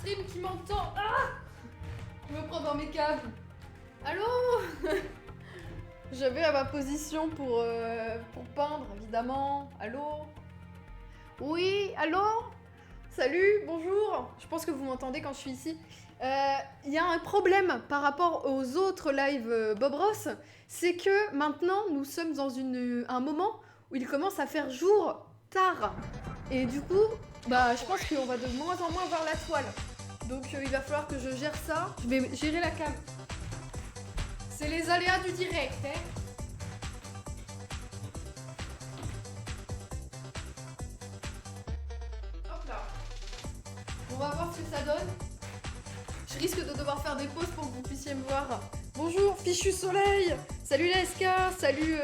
stream qui m'entend. Ah, je me prends dans mes câbles. Allô. Je vais à ma position pour peindre, évidemment. Allô. Oui, allô. Salut, bonjour. Je pense que vous m'entendez quand je suis ici. Il y a un problème par rapport aux autres lives Bob Ross. C'est que maintenant, nous sommes dans un moment où il commence à faire jour tard. Et du coup, bah, je pense qu'on va de moins en moins voir la toile. Donc il va falloir que je gère ça. Je vais gérer la cam. C'est les aléas du direct, hein. Hop là. On va voir ce que ça donne. Je risque de devoir faire des pauses pour que vous puissiez me voir. Bonjour, Fichu Soleil. Salut la SK. Salut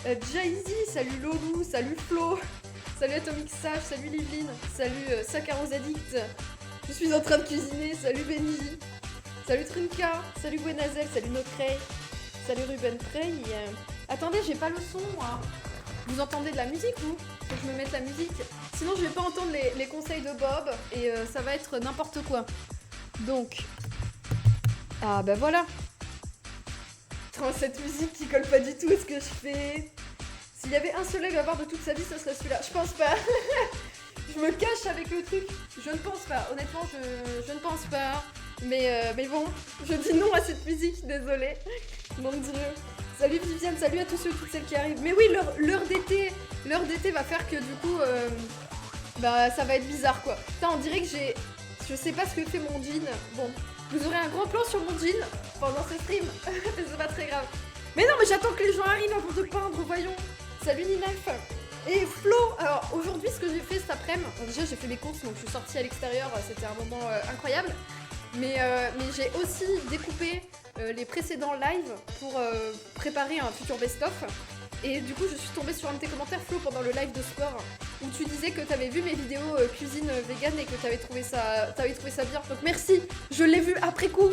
Jay-Z. Salut Lolou. Salut Flo. Salut Atomic Sage. Salut Liveline. Salut Sakaros Addict. Je suis en train de cuisiner. Salut Benji. Salut Trinka. Salut Gwenazel. Salut Nocrey. Salut Ruben Prey. Attendez, j'ai pas le son moi. Vous entendez de la musique ou faut que je me mette la musique? Sinon je vais pas entendre les conseils de Bob et ça va être n'importe quoi. Donc... Ah bah voilà. Putain, cette musique qui colle pas du tout à ce que je fais. S'il y avait un seul live à voir de toute sa vie, ce serait celui-là. Je pense pas. Je me cache avec le truc. Je ne pense pas. Honnêtement, je ne pense pas. Mais bon, je dis non à cette musique, désolée. Mon dieu. Salut Viviane, salut à tous ceux et toutes celles qui arrivent. Mais oui, l'heure d'été va faire que du coup, bah ça va être bizarre quoi. Putain, on dirait que j'ai... Je sais pas ce que fait mon jean. Bon, vous aurez un grand plan sur mon jean pendant ce stream. C'est pas très grave. Mais non, mais j'attends que les gens arrivent avant de peindre, voyons. Salut Ninef. Et Flo, alors aujourd'hui ce que j'ai fait cet après-midi, déjà j'ai fait mes courses donc je suis sortie à l'extérieur, c'était un moment incroyable. Mais j'ai aussi découpé les précédents lives pour préparer un futur best-of. Et du coup je suis tombée sur un de tes commentaires Flo pendant le live de sport où tu disais que t'avais vu mes vidéos cuisine vegan et que t'avais trouvé ça bien. Donc merci, je l'ai vu après coup.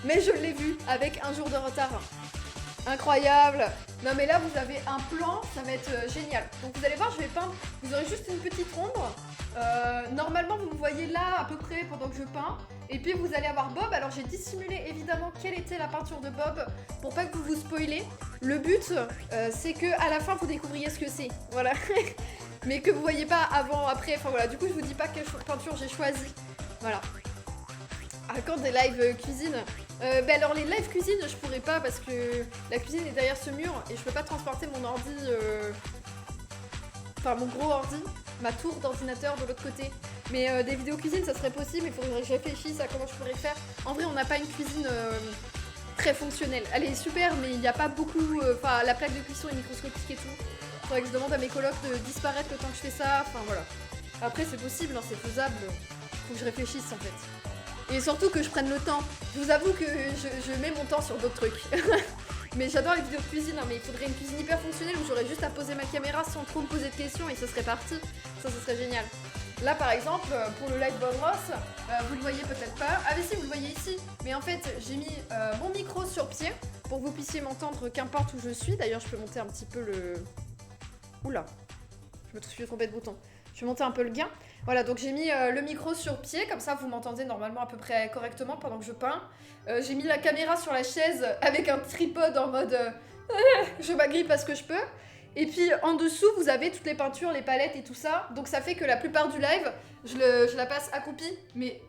Mais je l'ai vu avec un jour de retard. Incroyable. Non mais là vous avez un plan, ça va être génial. Donc vous allez voir, je vais peindre, vous aurez juste une petite ombre. Normalement vous me voyez là à peu près pendant que je peins. Et puis vous allez avoir Bob, alors j'ai dissimulé évidemment quelle était la peinture de Bob pour pas que vous vous spoilez. Le but c'est que à la fin vous découvriez ce que c'est, voilà. Mais que vous voyez pas avant, après, enfin voilà, du coup je vous dis pas quelle peinture j'ai choisi. Voilà. Ah, quand des lives cuisine bah alors les lives cuisine je pourrais pas parce que la cuisine est derrière ce mur et je peux pas transporter mon ordi, enfin mon gros ordi, ma tour d'ordinateur de l'autre côté. Mais des vidéos cuisine ça serait possible, il faudrait que je réfléchisse à comment je pourrais faire. En vrai on n'a pas une cuisine très fonctionnelle. Elle est super mais il n'y a pas beaucoup, enfin la plaque de cuisson est microscopique et tout. Faudrait que je demande à mes colocs de disparaître le temps que je fais ça, enfin voilà. Après c'est possible, hein, c'est faisable, faut que je réfléchisse en fait. Et surtout que je prenne le temps. Je vous avoue que je mets mon temps sur d'autres trucs. Mais j'adore les vidéos de cuisine, hein, mais il faudrait une cuisine hyper fonctionnelle où j'aurais juste à poser ma caméra sans trop me poser de questions et ce serait parti. Ça, ce serait génial. Là, par exemple, pour le live Bob Ross, vous le voyez peut-être pas. Ah mais si, vous le voyez ici. Mais en fait, j'ai mis mon micro sur pied pour que vous puissiez m'entendre qu'importe où je suis. D'ailleurs, je peux monter un petit peu le... Oula, je me suis trompée de bouton. Je vais monter un peu le gain. Voilà, donc j'ai mis le micro sur pied, comme ça vous m'entendez normalement à peu près correctement pendant que je peins. J'ai mis la caméra sur la chaise avec un tripode en mode je m'agrippe à ce que je peux. Et puis en dessous, vous avez toutes les peintures, les palettes et tout ça. Donc ça fait que la plupart du live, je la passe accroupie. Mais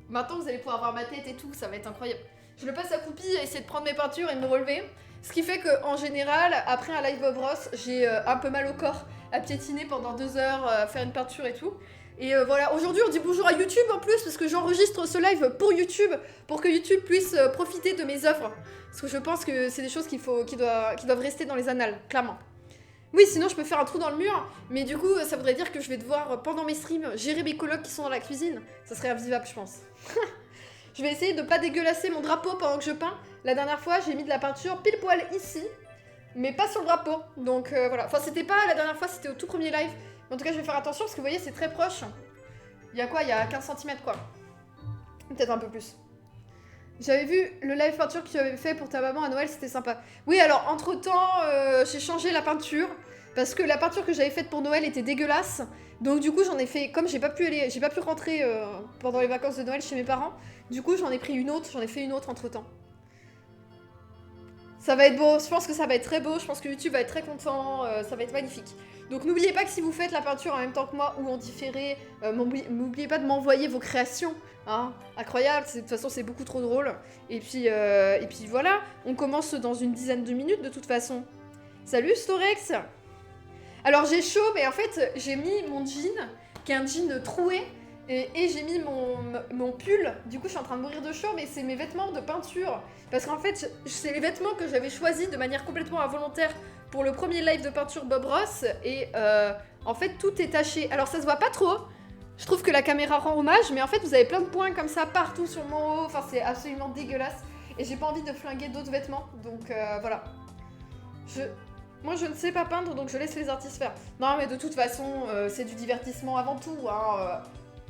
maintenant, vous allez pouvoir voir ma tête et tout, ça va être incroyable. Je le passe accroupie et essayer de prendre mes peintures et de me relever. Ce qui fait qu'en général, après un live Bob Ross, j'ai un peu mal au corps à piétiner pendant 2 heures, à faire une peinture et tout. Et voilà, aujourd'hui on dit bonjour à YouTube en plus parce que j'enregistre ce live pour YouTube, pour que YouTube puisse profiter de mes œuvres. Parce que je pense que c'est des choses qui doivent rester dans les annales, clairement. Oui, sinon je peux faire un trou dans le mur, mais du coup ça voudrait dire que je vais devoir, pendant mes streams, gérer mes colocs qui sont dans la cuisine. Ça serait invivable je pense. Je vais essayer de pas dégueulasser mon drapeau pendant que je peins. La dernière fois j'ai mis de la peinture pile poil ici, mais pas sur le drapeau. Donc voilà, enfin c'était pas la dernière fois, c'était au tout premier live. Mais en tout cas je vais faire attention parce que vous voyez c'est très proche. Il y a quoi? Il y a 15 cm quoi. Peut-être un peu plus. J'avais vu le live peinture que tu avais fait pour ta maman à Noël, c'était sympa. Oui alors entre temps j'ai changé la peinture. Parce que la peinture que j'avais faite pour Noël était dégueulasse. Donc du coup j'en ai fait, comme j'ai pas pu rentrer pendant les vacances de Noël chez mes parents, du coup j'en ai fait une autre entre temps. Ça va être beau, je pense que ça va être très beau, je pense que YouTube va être très content, ça va être magnifique. Donc n'oubliez pas que si vous faites la peinture en même temps que moi ou en différé, n'oubliez pas de m'envoyer vos créations. Hein, incroyable, de toute façon c'est beaucoup trop drôle. Et puis voilà, on commence dans une dizaine de minutes de toute façon. Salut Storex. Alors j'ai chaud, mais en fait j'ai mis mon jean, qui est un jean troué, et j'ai mis mon pull. Du coup je suis en train de mourir de chaud, mais c'est mes vêtements de peinture. Parce qu'en fait c'est les vêtements que j'avais choisis de manière complètement involontaire pour le premier live de peinture Bob Ross. Et en fait tout est taché. Alors ça se voit pas trop, je trouve que la caméra rend hommage, mais en fait vous avez plein de points comme ça partout sur mon haut. Enfin c'est absolument dégueulasse. Et j'ai pas envie de flinguer d'autres vêtements, donc voilà. Moi je ne sais pas peindre, donc je laisse les artistes faire. Non mais de toute façon, c'est du divertissement avant tout. Hein.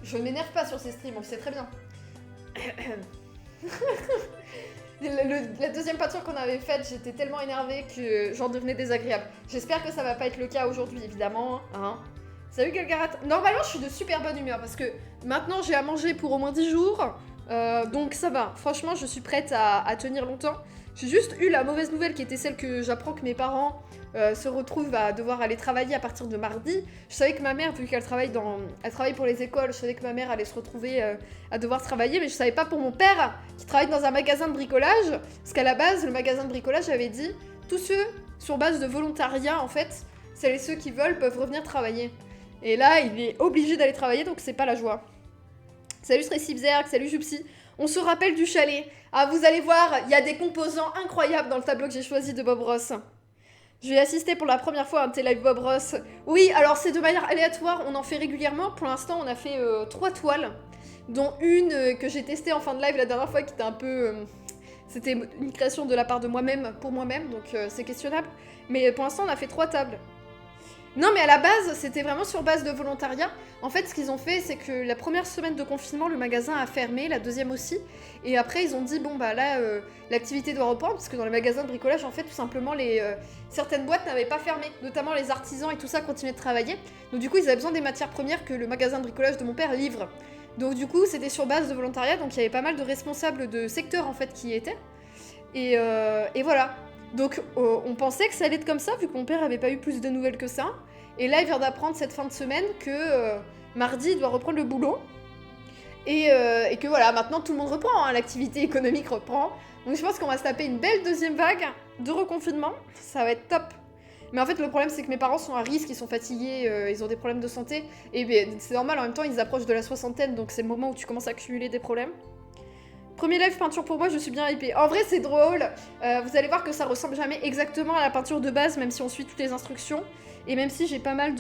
Je ne m'énerve pas sur ces streams, on le sait très bien. La deuxième peinture qu'on avait faite, j'étais tellement énervée que j'en devenais désagréable. J'espère que ça va pas être le cas aujourd'hui, évidemment. Hein. Salut Galgarat. Normalement je suis de super bonne humeur parce que maintenant j'ai à manger pour au moins 10 jours. Donc ça va, franchement je suis prête à tenir longtemps. J'ai juste eu la mauvaise nouvelle qui était celle que j'apprends que mes parents se retrouvent à devoir aller travailler à partir de mardi. Je savais que ma mère, vu qu'elle travaille pour les écoles, je savais que ma mère allait se retrouver à devoir travailler, mais je savais pas pour mon père qui travaille dans un magasin de bricolage, parce qu'à la base, le magasin de bricolage avait dit tous ceux sur base de volontariat, en fait, celles et ceux qui veulent peuvent revenir travailler. Et là, il est obligé d'aller travailler, donc c'est pas la joie. Salut Stressibzerg, salut Jupsi. On se rappelle du chalet. Ah, vous allez voir, il y a des composants incroyables dans le tableau que j'ai choisi de Bob Ross. Je vais assister pour la première fois à un de live Bob Ross. Oui, alors c'est de manière aléatoire, on en fait régulièrement. Pour l'instant, on a fait 3 toiles, dont une que j'ai testée en fin de live la dernière fois qui était un peu... c'était une création de la part de moi-même, pour moi-même, donc c'est questionnable. Mais pour l'instant, on a fait 3 tables. Non, mais à la base, c'était vraiment sur base de volontariat. En fait, ce qu'ils ont fait, c'est que la première semaine de confinement, le magasin a fermé, la deuxième aussi. Et après, ils ont dit, bon, bah là, l'activité doit reprendre, parce que dans les magasins de bricolage, en fait, tout simplement, certaines boîtes n'avaient pas fermé. Notamment les artisans et tout ça continuaient de travailler. Donc du coup, ils avaient besoin des matières premières que le magasin de bricolage de mon père livre. Donc du coup, c'était sur base de volontariat, donc il y avait pas mal de responsables de secteur, en fait, qui y étaient. Et voilà. Donc on pensait que ça allait être comme ça, vu que mon père avait pas eu plus de nouvelles que ça. Et là, il vient d'apprendre cette fin de semaine que mardi, il doit reprendre le boulot. Et que voilà, maintenant tout le monde reprend, hein, l'activité économique reprend. Donc je pense qu'on va se taper une belle deuxième vague de reconfinement. Ça va être top. Mais en fait, le problème, c'est que mes parents sont à risque, ils sont fatigués, ils ont des problèmes de santé. Et ben, c'est normal, en même temps, ils approchent de la soixantaine, donc c'est le moment où tu commences à accumuler des problèmes. Premier live peinture pour moi, je suis bien hypée. En vrai, c'est drôle. Vous allez voir que ça ressemble jamais exactement à la peinture de base, même si on suit toutes les instructions. Et même si j'ai pas mal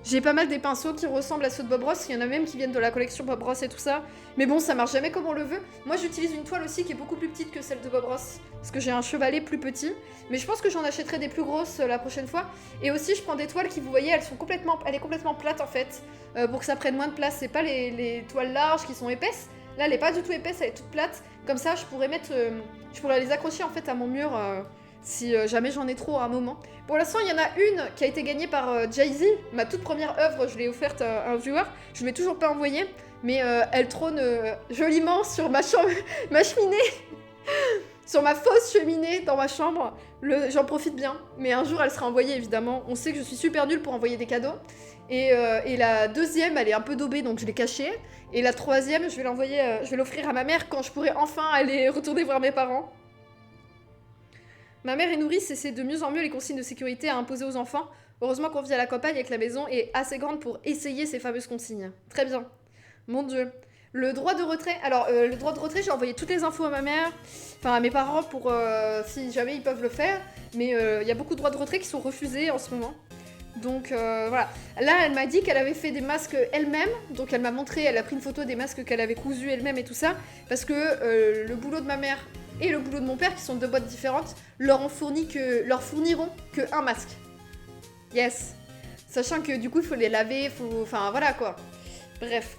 j'ai pas mal des pinceaux qui ressemblent à ceux de Bob Ross. Il y en a même qui viennent de la collection Bob Ross et tout ça. Mais bon, ça marche jamais comme on le veut. Moi, j'utilise une toile aussi qui est beaucoup plus petite que celle de Bob Ross. Parce que j'ai un chevalet plus petit. Mais je pense que j'en achèterai des plus grosses la prochaine fois. Et aussi, je prends des toiles qui, vous voyez, elle est complètement plate en fait. Pour que ça prenne moins de place. C'est pas les toiles larges qui sont épaisses. Là, elle est pas du tout épaisse, elle est toute plate. Comme ça, je pourrais les accrocher en fait à mon mur si jamais j'en ai trop à un moment. Pour l'instant, il y en a une qui a été gagnée par Jay-Z. Ma toute première œuvre, je l'ai offerte à un viewer. Je ne l'ai toujours pas envoyée, mais elle trône joliment sur ma cheminée. Sur ma fausse cheminée dans ma chambre. J'en profite bien. Mais un jour, elle sera envoyée, évidemment. On sait que je suis super nulle pour envoyer des cadeaux. Et la deuxième, elle est un peu daubée, donc je l'ai cachée. Et la troisième, je vais l'offrir à ma mère quand je pourrai enfin aller retourner voir mes parents. Ma mère est nourrice et c'est de mieux en mieux les consignes de sécurité à imposer aux enfants. Heureusement qu'on vit à la campagne et que la maison est assez grande pour essayer ces fameuses consignes. Très bien. Mon Dieu. Le droit de retrait. Alors, le droit de retrait, j'ai envoyé toutes les infos à ma mère, enfin à mes parents pour si jamais ils peuvent le faire. Mais il y a beaucoup de droits de retrait qui sont refusés en ce moment. Donc voilà. Là, elle m'a dit qu'elle avait fait des masques elle-même. Donc elle m'a montré, elle a pris une photo des masques qu'elle avait cousus elle-même et tout ça. Parce que le boulot de ma mère et le boulot de mon père, qui sont deux boîtes différentes, leur fourniront que un masque. Yes. Sachant que du coup, il faut les laver, enfin voilà quoi. Bref.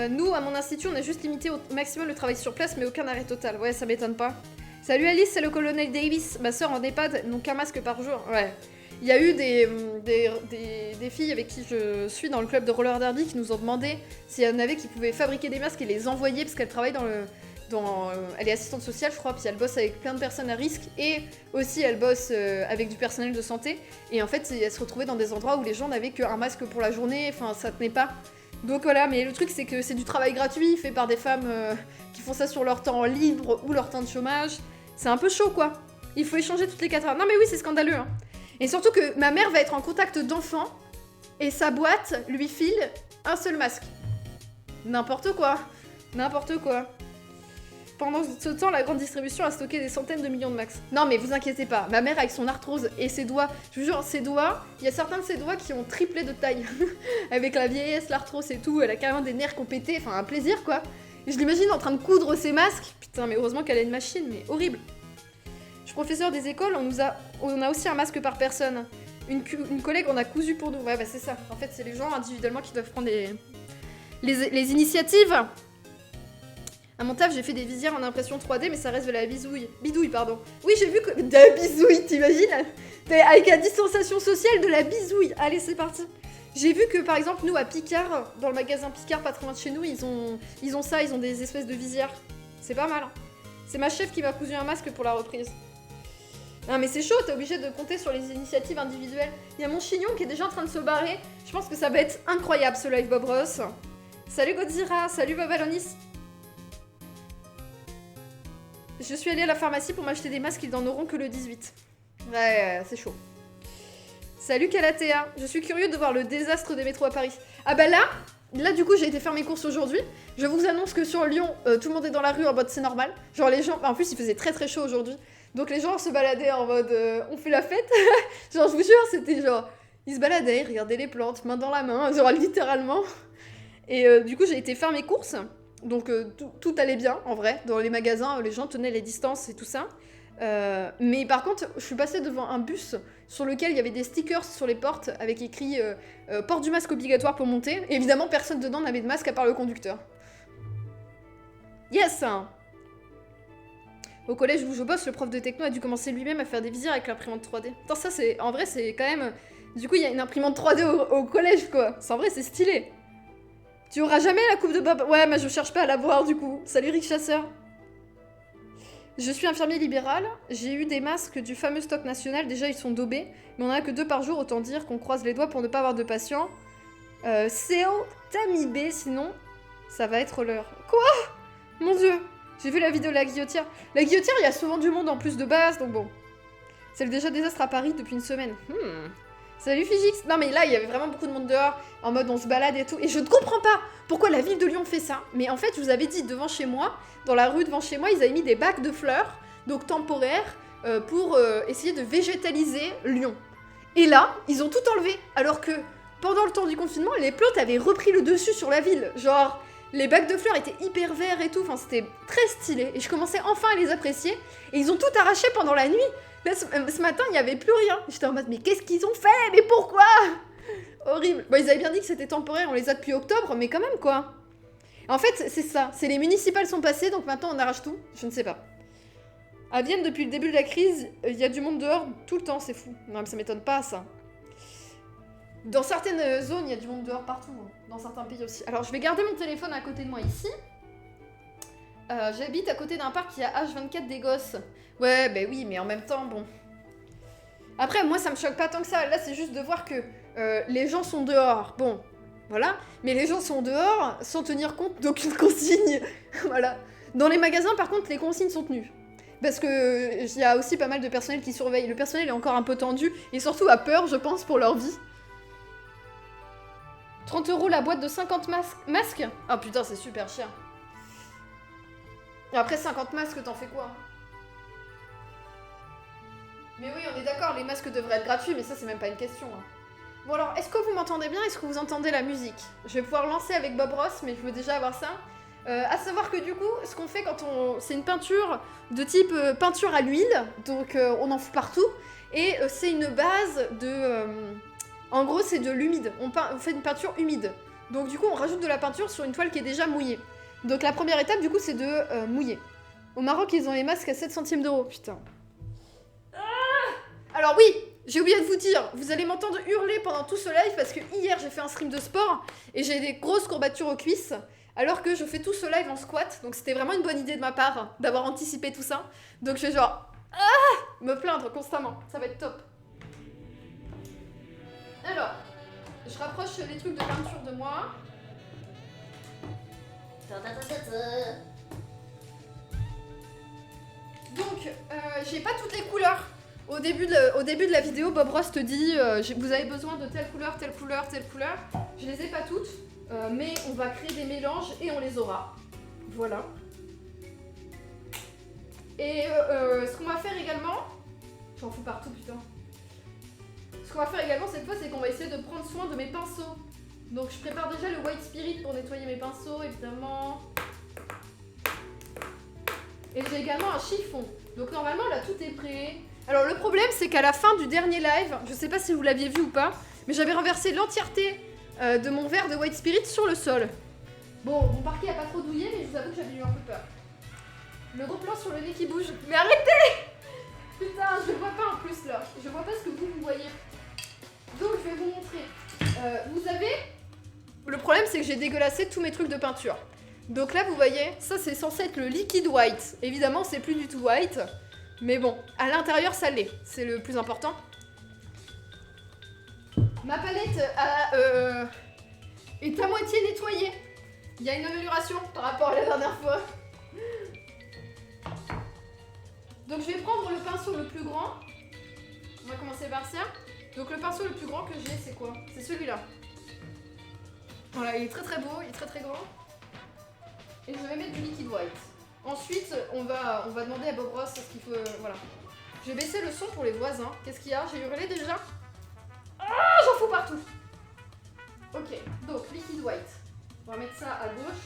Nous, à mon institut, on a juste limité au maximum le travail sur place, mais aucun arrêt total. Ouais, ça m'étonne pas. Salut Alice, c'est le colonel Davis. Ma soeur en EHPAD n'ont qu'un masque par jour. Ouais. Il y a eu des filles avec qui je suis dans le club de roller derby qui nous ont demandé s'il y en avait qui pouvaient fabriquer des masques et les envoyer parce qu'elles travaillent elle est assistante sociale, je crois, puis elle bosse avec plein de personnes à risque et aussi elle bosse avec du personnel de santé. Et en fait, elle se retrouvait dans des endroits où les gens n'avaient qu'un masque pour la journée, enfin ça tenait pas. Donc voilà, mais le truc c'est que c'est du travail gratuit fait par des femmes qui font ça sur leur temps libre ou leur temps de chômage. C'est un peu chaud quoi. Il faut échanger toutes les 4 heures. Non mais oui, c'est scandaleux. Hein. Et surtout que ma mère va être en contact d'enfants et sa boîte lui file un seul masque. N'importe quoi. N'importe quoi. Pendant ce temps, la grande distribution a stocké des centaines de millions de max. Non mais vous inquiétez pas, ma mère avec son arthrose et ses doigts, je vous jure, ses doigts, il y a certains de ses doigts qui ont triplé de taille. Avec la vieillesse, l'arthrose et tout, elle a carrément des nerfs qui ont pété, enfin un plaisir quoi. Et je l'imagine en train de coudre ses masques. Putain mais heureusement qu'elle a une machine, mais horrible. Je suis professeur des écoles, on a aussi un masque par personne. Une collègue en a cousu pour nous. Ouais, bah c'est ça. En fait, c'est les gens individuellement qui doivent prendre les initiatives. À mon taf, j'ai fait des visières en impression 3D, mais ça reste de la bidouille, pardon. Oui, j'ai vu que... De la bisouille, t'imagines? Avec la distanciation sociale, de la bisouille. Allez, c'est parti. J'ai vu que, par exemple, nous, à Picard, dans le magasin Picard, pas très loin de chez nous, ils ont ça, ils ont des espèces de visières. C'est pas mal. Hein. C'est ma chef qui m'a cousu un masque pour la reprise. Non mais c'est chaud, t'es obligé de compter sur les initiatives individuelles. Il y a mon chignon qui est déjà en train de se barrer. Je pense que ça va être incroyable ce live Bob Ross. Salut Godzilla, salut Babalonis. Je suis allée à la pharmacie pour m'acheter des masques, ils n'en auront que le 18. Ouais, c'est chaud. Salut Calatea, je suis curieux de voir le désastre des métros à Paris. Ah bah là du coup j'ai été faire mes courses aujourd'hui. Je vous annonce que sur Lyon, tout le monde est dans la rue en mode c'est normal. Genre les gens, en plus il faisait très très chaud aujourd'hui. Donc les gens se baladaient en mode on fait la fête. Genre je vous jure c'était genre, ils se baladaient, ils regardaient les plantes, main dans la main, genre littéralement. Et du coup j'ai été faire mes courses. Donc tout allait bien en vrai. Dans les magasins, les gens tenaient les distances et tout ça. Mais par contre, je suis passée devant un bus sur lequel il y avait des stickers sur les portes avec écrit porte du masque obligatoire pour monter. Et évidemment, personne dedans n'avait de masque à part le conducteur. Yes! Au collège où je bosse, le prof de techno a dû commencer lui-même à faire des visières avec l'imprimante 3D. Attends, ça c'est... En vrai, c'est quand même... Du coup, il y a une imprimante 3D au collège, quoi. En vrai, c'est stylé. Tu auras jamais la coupe de Bob... Ouais, mais je cherche pas à la voir, du coup. Salut Rick Chasseur. Je suis infirmier libéral, j'ai eu des masques du fameux stock national, déjà ils sont daubés, mais on en a que 2 par jour, autant dire qu'on croise les doigts pour ne pas avoir de patients. CO Tamibé, sinon, ça va être l'heure. Quoi? Mon dieu, j'ai vu la vidéo de la guillotière. La guillotière, il y a souvent du monde en plus de base, donc bon. C'est déjà désastre à Paris depuis une semaine. Salut Figix. Non mais là, il y avait vraiment beaucoup de monde dehors, en mode on se balade et tout, et je ne comprends pas pourquoi la ville de Lyon fait ça. Mais en fait, je vous avais dit, devant chez moi, dans la rue devant chez moi, ils avaient mis des bacs de fleurs, donc temporaires, pour essayer de végétaliser Lyon. Et là, ils ont tout enlevé, alors que pendant le temps du confinement, les plantes avaient repris le dessus sur la ville. Genre, les bacs de fleurs étaient hyper verts et tout, enfin c'était très stylé, et je commençais enfin à les apprécier, et ils ont tout arraché pendant la nuit. Là, ce matin, il n'y avait plus rien. J'étais en mode, mais qu'est-ce qu'ils ont fait? Mais pourquoi? Horrible. Bon, ils avaient bien dit que c'était temporaire, on les a depuis octobre, mais quand même, quoi. En fait, c'est ça. C'est les municipales sont passées, donc maintenant on arrache tout. Je ne sais pas. À Vienne, depuis le début de la crise, il y a du monde dehors tout le temps, c'est fou. Non, mais ça m'étonne pas, ça. Dans certaines zones, il y a du monde dehors partout. Dans certains pays aussi. Alors, je vais garder mon téléphone à côté de moi ici. J'habite à côté d'un parc qui a H24 des gosses. Ouais, bah oui, mais en même temps, bon. Après, moi, ça me choque pas tant que ça. Là, c'est juste de voir que les gens sont dehors. Bon, voilà. Mais les gens sont dehors sans tenir compte d'aucune consigne. Voilà. Dans les magasins, par contre, les consignes sont tenues. Parce que il y a aussi pas mal de personnel qui surveille. Le personnel est encore un peu tendu et surtout a peur, je pense, pour leur vie. 30 € la boîte de 50 masques. Oh putain, c'est super cher. Et après 50 masques, t'en fais quoi? Mais oui, on est d'accord, les masques devraient être gratuits, mais ça, c'est même pas une question. Hein. Bon alors, est-ce que vous m'entendez bien? Est-ce que vous entendez la musique? Je vais pouvoir lancer avec Bob Ross, mais je veux déjà avoir ça. À savoir que du coup, ce qu'on fait quand on... C'est une peinture de type peinture à l'huile, donc on en fout partout. Et c'est une base de... En gros, c'est de l'humide. On fait une peinture humide. Donc du coup, on rajoute de la peinture sur une toile qui est déjà mouillée. Donc la première étape, du coup, c'est de mouiller. Au Maroc, ils ont les masques à 7 centimes d'euros, putain. Alors oui, j'ai oublié de vous dire, vous allez m'entendre hurler pendant tout ce live parce que hier j'ai fait un stream de sport et j'ai des grosses courbatures aux cuisses alors que je fais tout ce live en squat. Donc c'était vraiment une bonne idée de ma part d'avoir anticipé tout ça. Donc je vais genre me plaindre constamment, ça va être top. Alors, je rapproche les trucs de peinture de moi. Donc, j'ai pas toutes les couleurs. Au début de la vidéo, Bob Ross te dit vous avez besoin de telle couleur, telle couleur, telle couleur. Je les ai pas toutes, mais on va créer des mélanges et on les aura. Voilà. Et ce qu'on va faire également... J'en fous partout, putain. Ce qu'on va faire également cette fois, c'est qu'on va essayer de prendre soin de mes pinceaux. Donc je prépare déjà le White Spirit pour nettoyer mes pinceaux, évidemment. Et j'ai également un chiffon. Donc normalement là tout est prêt. Alors le problème c'est qu'à la fin du dernier live, je sais pas si vous l'aviez vu ou pas, mais j'avais renversé l'entièreté de mon verre de White Spirit sur le sol. Bon, mon parquet a pas trop douillé, mais je vous avoue que j'avais eu un peu peur. Le gros plan sur le nez qui bouge. Mais arrêtez! Putain, je vois pas en plus là. Je vois pas ce que vous voyez. Donc je vais vous montrer. Vous avez... Le problème c'est que j'ai dégueulassé tous mes trucs de peinture. Donc là vous voyez, ça c'est censé être le liquid white. Évidemment c'est plus du tout white. Mais bon, à l'intérieur ça l'est. C'est le plus important. Ma palette est à moitié nettoyée. Il y a une amélioration par rapport à la dernière fois. Donc je vais prendre le pinceau le plus grand. On va commencer par ça. Donc le pinceau le plus grand que j'ai, c'est quoi? C'est celui-là. Voilà, il est très très beau, il est très très grand. Et je vais mettre du liquid white. Ensuite, on va demander à Bob Ross ce qu'il faut... voilà. Je vais baisser le son pour les voisins. Qu'est-ce qu'il y a? J'ai hurlé déjà? Ah, j'en fous partout. Ok, donc liquid white. On va mettre ça à gauche.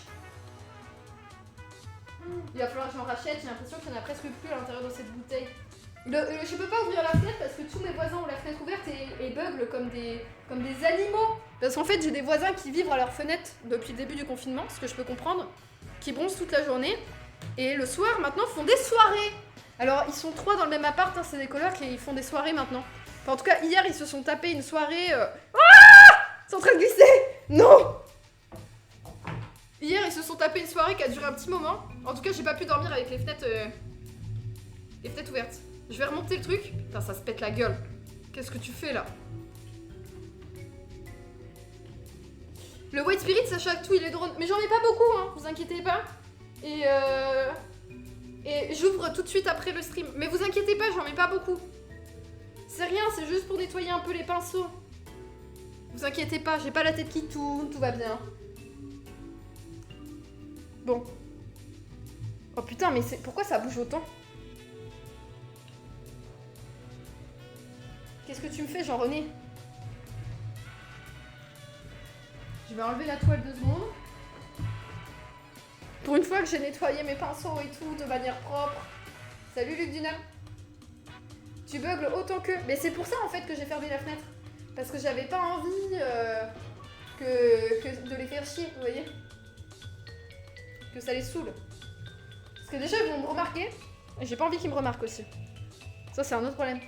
Il va falloir que j'en rachète, j'ai l'impression qu'il n'y en a presque plus à l'intérieur de cette bouteille. Je peux pas ouvrir la fenêtre parce que tous mes voisins ont la fenêtre ouverte et beuglent comme des animaux. Parce qu'en fait j'ai des voisins qui vivent à leur fenêtre depuis le début du confinement, ce que je peux comprendre, qui bronzent toute la journée. Et le soir maintenant font des soirées. Alors ils sont 3 dans le même appart, hein, c'est des colocs et ils font des soirées maintenant. Enfin, en tout cas hier ils se sont tapés une soirée... Ah, ils sont en train de glisser. Non. Hier, ils se sont tapés une soirée qui a duré un petit moment. En tout cas, j'ai pas pu dormir avec les fenêtres ouvertes. Je vais remonter le truc. Putain, ça se pète la gueule. Qu'est-ce que tu fais là? Le White Spirit, ça chaque tout, il est drôle. Mais j'en ai pas beaucoup, hein, vous inquiétez pas. Et j'ouvre tout de suite après le stream. Mais vous inquiétez pas, j'en mets pas beaucoup. C'est rien, c'est juste pour nettoyer un peu les pinceaux. Vous inquiétez pas, j'ai pas la tête qui tourne, tout va bien. Bon. Oh putain, mais pourquoi ça bouge autant? Qu'est-ce que tu me fais, Jean-René? Je vais enlever la toile 2 secondes. Pour une fois que j'ai nettoyé mes pinceaux et tout de manière propre. Salut Luc Dunham. Tu beugles autant que... Mais c'est pour ça en fait que j'ai fermé la fenêtre. Parce que j'avais pas envie de les faire chier, vous voyez? Que ça les saoule. Parce que déjà ils vont me remarquer. Et j'ai pas envie qu'ils me remarquent aussi. Ça c'est un autre problème.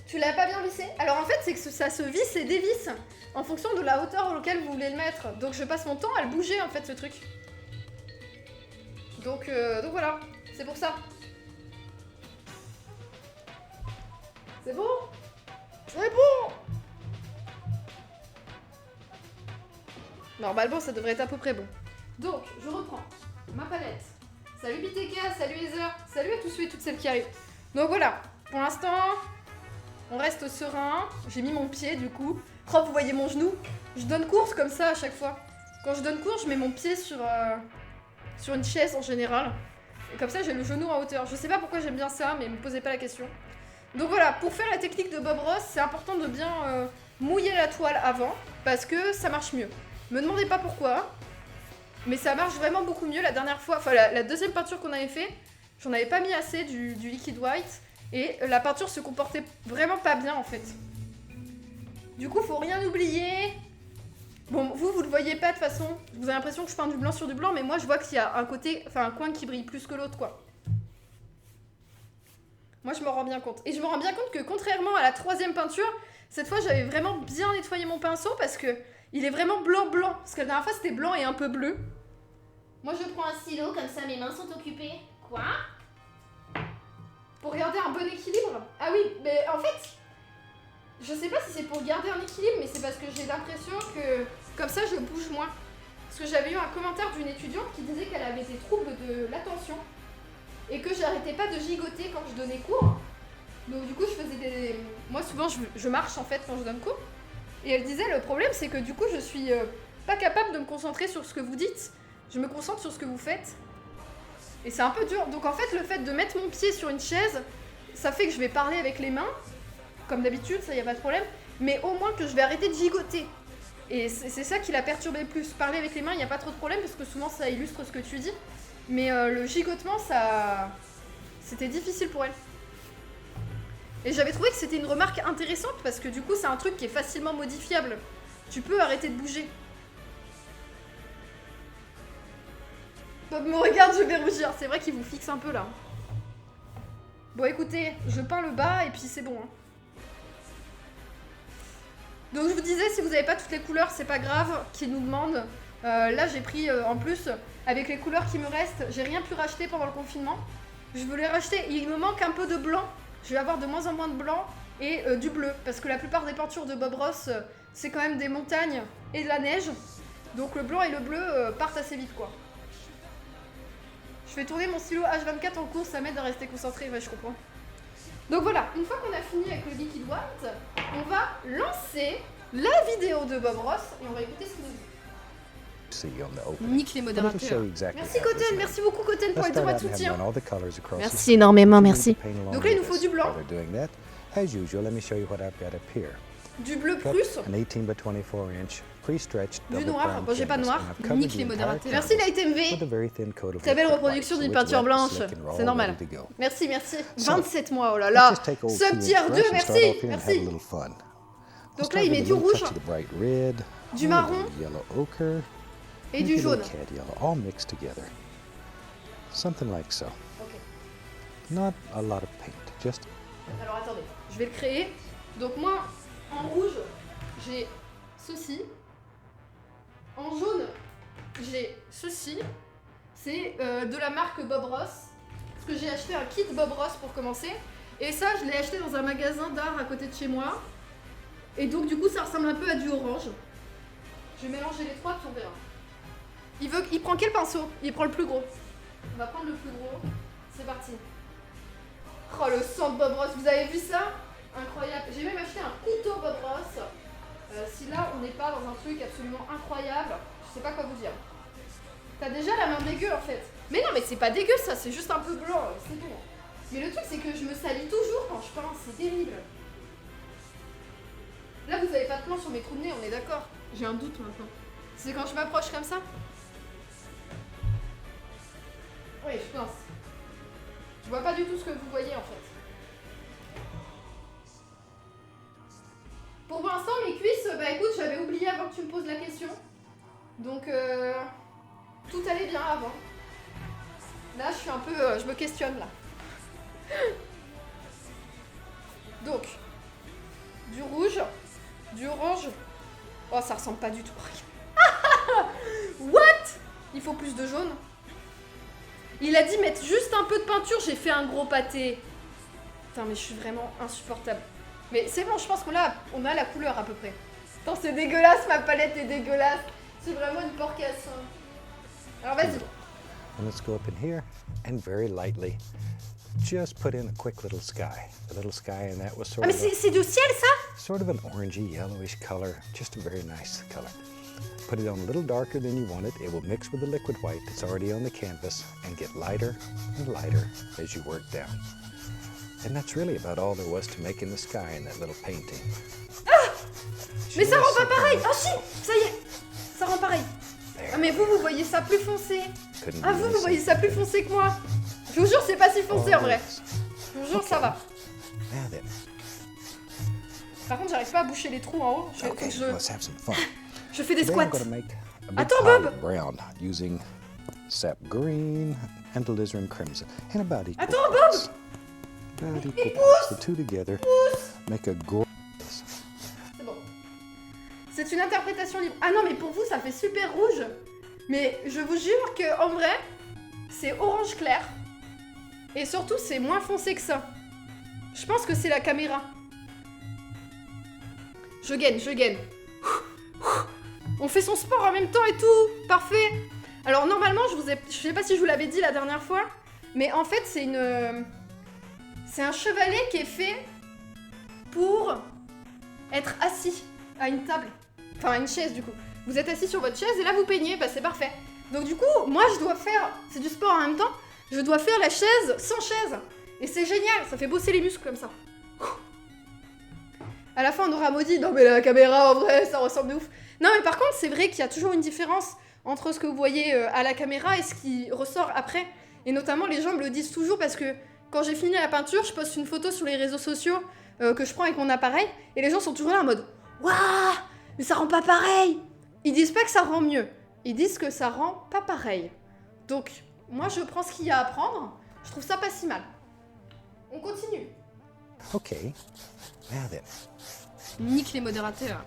Tu l'as pas bien vissé? Alors en fait c'est que ça se visse et dévisse en fonction de la hauteur auquel vous voulez le mettre. Donc je passe mon temps à le bouger en fait ce truc. Donc voilà, c'est pour ça. C'est bon? C'est bon! Normalement ça devrait être à peu près bon. Donc, je reprends ma palette. Salut BTK, salut Heather, salut à tous ceux et toutes celles qui arrivent. Donc voilà, pour l'instant, on reste serein. J'ai mis mon pied du coup. Oh, vous voyez mon genou? Je donne course comme ça à chaque fois. Quand je donne course, je mets mon pied sur une chaise en général. Et comme ça, j'ai le genou en hauteur. Je sais pas pourquoi j'aime bien ça, mais me posez pas la question. Donc voilà, pour faire la technique de Bob Ross, c'est important de bien mouiller la toile avant, parce que ça marche mieux. Me demandez pas pourquoi. Mais ça marche vraiment beaucoup mieux la dernière fois. Enfin, la deuxième peinture qu'on avait fait, j'en avais pas mis assez du liquid white. Et la peinture se comportait vraiment pas bien en fait. Du coup, faut rien oublier. Bon, vous le voyez pas de toute façon. Vous avez l'impression que je peins du blanc sur du blanc, mais moi je vois qu'il y a un côté, enfin un coin qui brille plus que l'autre quoi. Moi, je m'en rends bien compte. Et je me rends bien compte que contrairement à la 3e peinture, cette fois, j'avais vraiment bien nettoyé mon pinceau parce que il est vraiment blanc-blanc. Parce que la dernière fois, c'était blanc et un peu bleu. Moi, je prends un stylo, comme ça, mes mains sont occupées. Quoi? Pour garder un bon équilibre. Ah oui, mais en fait, je sais pas si c'est pour garder un équilibre, mais c'est parce que j'ai l'impression que comme ça, je bouge moins. Parce que j'avais eu un commentaire d'une étudiante qui disait qu'elle avait des troubles de l'attention et que j'arrêtais pas de gigoter quand je donnais cours. Donc du coup, je faisais des... Moi, souvent, je marche en fait quand je donne cours. Et elle disait, le problème, c'est que du coup, je suis pas capable de me concentrer sur ce que vous dites. Je me concentre sur ce que vous faites. Et c'est un peu dur. Donc en fait, le fait de mettre mon pied sur une chaise, ça fait que je vais parler avec les mains. Comme d'habitude, ça y a pas de problème. Mais au moins que je vais arrêter de gigoter. Et c'est ça qui l'a perturbé le plus. Parler avec les mains, il n'y a pas trop de problème parce que souvent ça illustre ce que tu dis. Mais le gigotement, ça... C'était difficile pour elle. Et j'avais trouvé que c'était une remarque intéressante parce que du coup, c'est un truc qui est facilement modifiable. Tu peux arrêter de bouger. Bob me regarde, je vais rougir. C'est vrai qu'il vous fixe un peu là. Bon, écoutez, je peins le bas et puis c'est bon. Hein. Donc je vous disais, si vous n'avez pas toutes les couleurs, c'est pas grave, qui nous demandent. Là, j'ai pris en plus, avec les couleurs qui me restent, j'ai rien pu racheter pendant le confinement. Je voulais racheter, il me manque un peu de blanc. Je vais avoir de moins en moins de blanc et du bleu. Parce que la plupart des peintures de Bob Ross, c'est quand même des montagnes et de la neige. Donc le blanc et le bleu partent assez vite, quoi. Je fais tourner mon stylo H24 en cours, ça m'aide à rester concentré, ouais, je comprends. Donc voilà, une fois qu'on a fini avec le liquid white, on va lancer la vidéo de Bob Ross et on va écouter ce qu'il nous dit. Nique les modérateurs. Merci Cotton, merci beaucoup Cotton pour les tomates de soutien. Merci énormément, merci. Donc là il nous faut du blanc. Du bleu plus. Du noir, bon j'ai pas de noir. Nique les modérateurs. Merci Light MV. Très belle reproduction d'une peinture blanche, c'est normal. Merci, merci. 27 mois, oh là là. Sub tier 2, merci, merci. Donc là il met du rouge, du marron et du jaune. Alors attendez, je vais le créer. Donc moi, en rouge, j'ai ceci. En jaune, j'ai ceci. C'est de la marque Bob Ross. Parce que j'ai acheté un kit Bob Ross pour commencer. Et ça, je l'ai acheté dans un magasin d'art à côté de chez moi. Et donc du coup, ça ressemble un peu à du orange. Je vais mélanger les trois, puis on verra. Il prend quel pinceau? Il prend le plus gros. On va prendre le plus gros. C'est parti. Oh, le sang de Bob Ross, vous avez vu ça? Incroyable. J'ai même acheté un couteau Bob Ross. Si là, on n'est pas dans un truc absolument incroyable, je sais pas quoi vous dire. T'as déjà la main dégueu en fait. Mais non, mais c'est pas dégueu ça, c'est juste un peu blanc, c'est bon. Mais le truc, c'est que je me salis toujours quand je peins, c'est terrible. Là, vous avez pas de plan sur mes trous de nez, on est d'accord? J'ai un doute maintenant. C'est quand je m'approche comme ça? Oui, je pense. Je vois pas du tout ce que vous voyez en fait. Pour l'instant, mes cuisses, bah écoute, j'avais oublié avant que tu me poses la question. Donc, tout allait bien avant. Là, je suis un peu... je me questionne là. Donc, du rouge, du orange. Oh, ça ressemble pas du tout. What? Il faut plus de jaune. Il a dit mettre juste un peu de peinture, j'ai fait un gros pâté. Putain, mais je suis vraiment insupportable. Mais c'est bon, je pense qu'on a la couleur à peu près. Attends, c'est dégueulasse, ma palette est dégueulasse. C'est vraiment une porcasse. Alors vas-y. And let's go up in here and very lightly just put in a quick little sky. The little sky, and that was sort ah, mais c'est du ciel ça? Sort of an orangey yellowish color, just a very nice color. Put it on a little darker than you want it. It will mix with the liquid white that's already on the canvas and get lighter and lighter as you work down. And that's really about all there was to making the sky in that little painting. Ah! Mais ça rend pas pareil! Ah si! Ça y est! Ça rend pareil! Ah mais vous voyez ça plus foncé! Ah vous voyez ça plus foncé que moi! Je vous jure, c'est pas si foncé en vrai! Je vous jure, ça va! Par contre, j'arrive pas à boucher les trous en haut. Je fais des squats! Attends Bob! Sap green and alizarin crimson and about equal Attends Bob! About equal parts. The two together make a gorgeous. C'est bon. C'est une interprétation libre. Ah non, mais pour vous, ça fait super rouge. Mais je vous jure que en vrai, c'est orange clair. Et surtout, c'est moins foncé que ça. Je pense que c'est la caméra. Je gaine. On fait son sport en même temps et tout. Parfait. Alors normalement, je sais pas si je vous l'avais dit la dernière fois, mais en fait, c'est un chevalet qui est fait pour être assis à une table. Enfin, à une chaise du coup. Vous êtes assis sur votre chaise et là vous peignez, bah c'est parfait. Donc du coup, moi je dois faire, c'est du sport en même temps, je dois faire la chaise sans chaise. Et c'est génial, ça fait bosser les muscles comme ça. À la fin on aura maudit, non mais la caméra en vrai ça ressemble de ouf. Non mais par contre c'est vrai qu'il y a toujours une différence entre ce que vous voyez à la caméra et ce qui ressort après. Et notamment les gens me le disent toujours parce que quand j'ai fini la peinture, je poste une photo sur les réseaux sociaux que je prends avec mon appareil et les gens sont toujours là en mode « Waouh, mais ça rend pas pareil !» Ils disent pas que ça rend mieux, ils disent que ça rend pas pareil. Donc moi je prends ce qu'il y a à prendre, je trouve ça pas si mal. On continue. Okay, now then. Nique les modérateurs.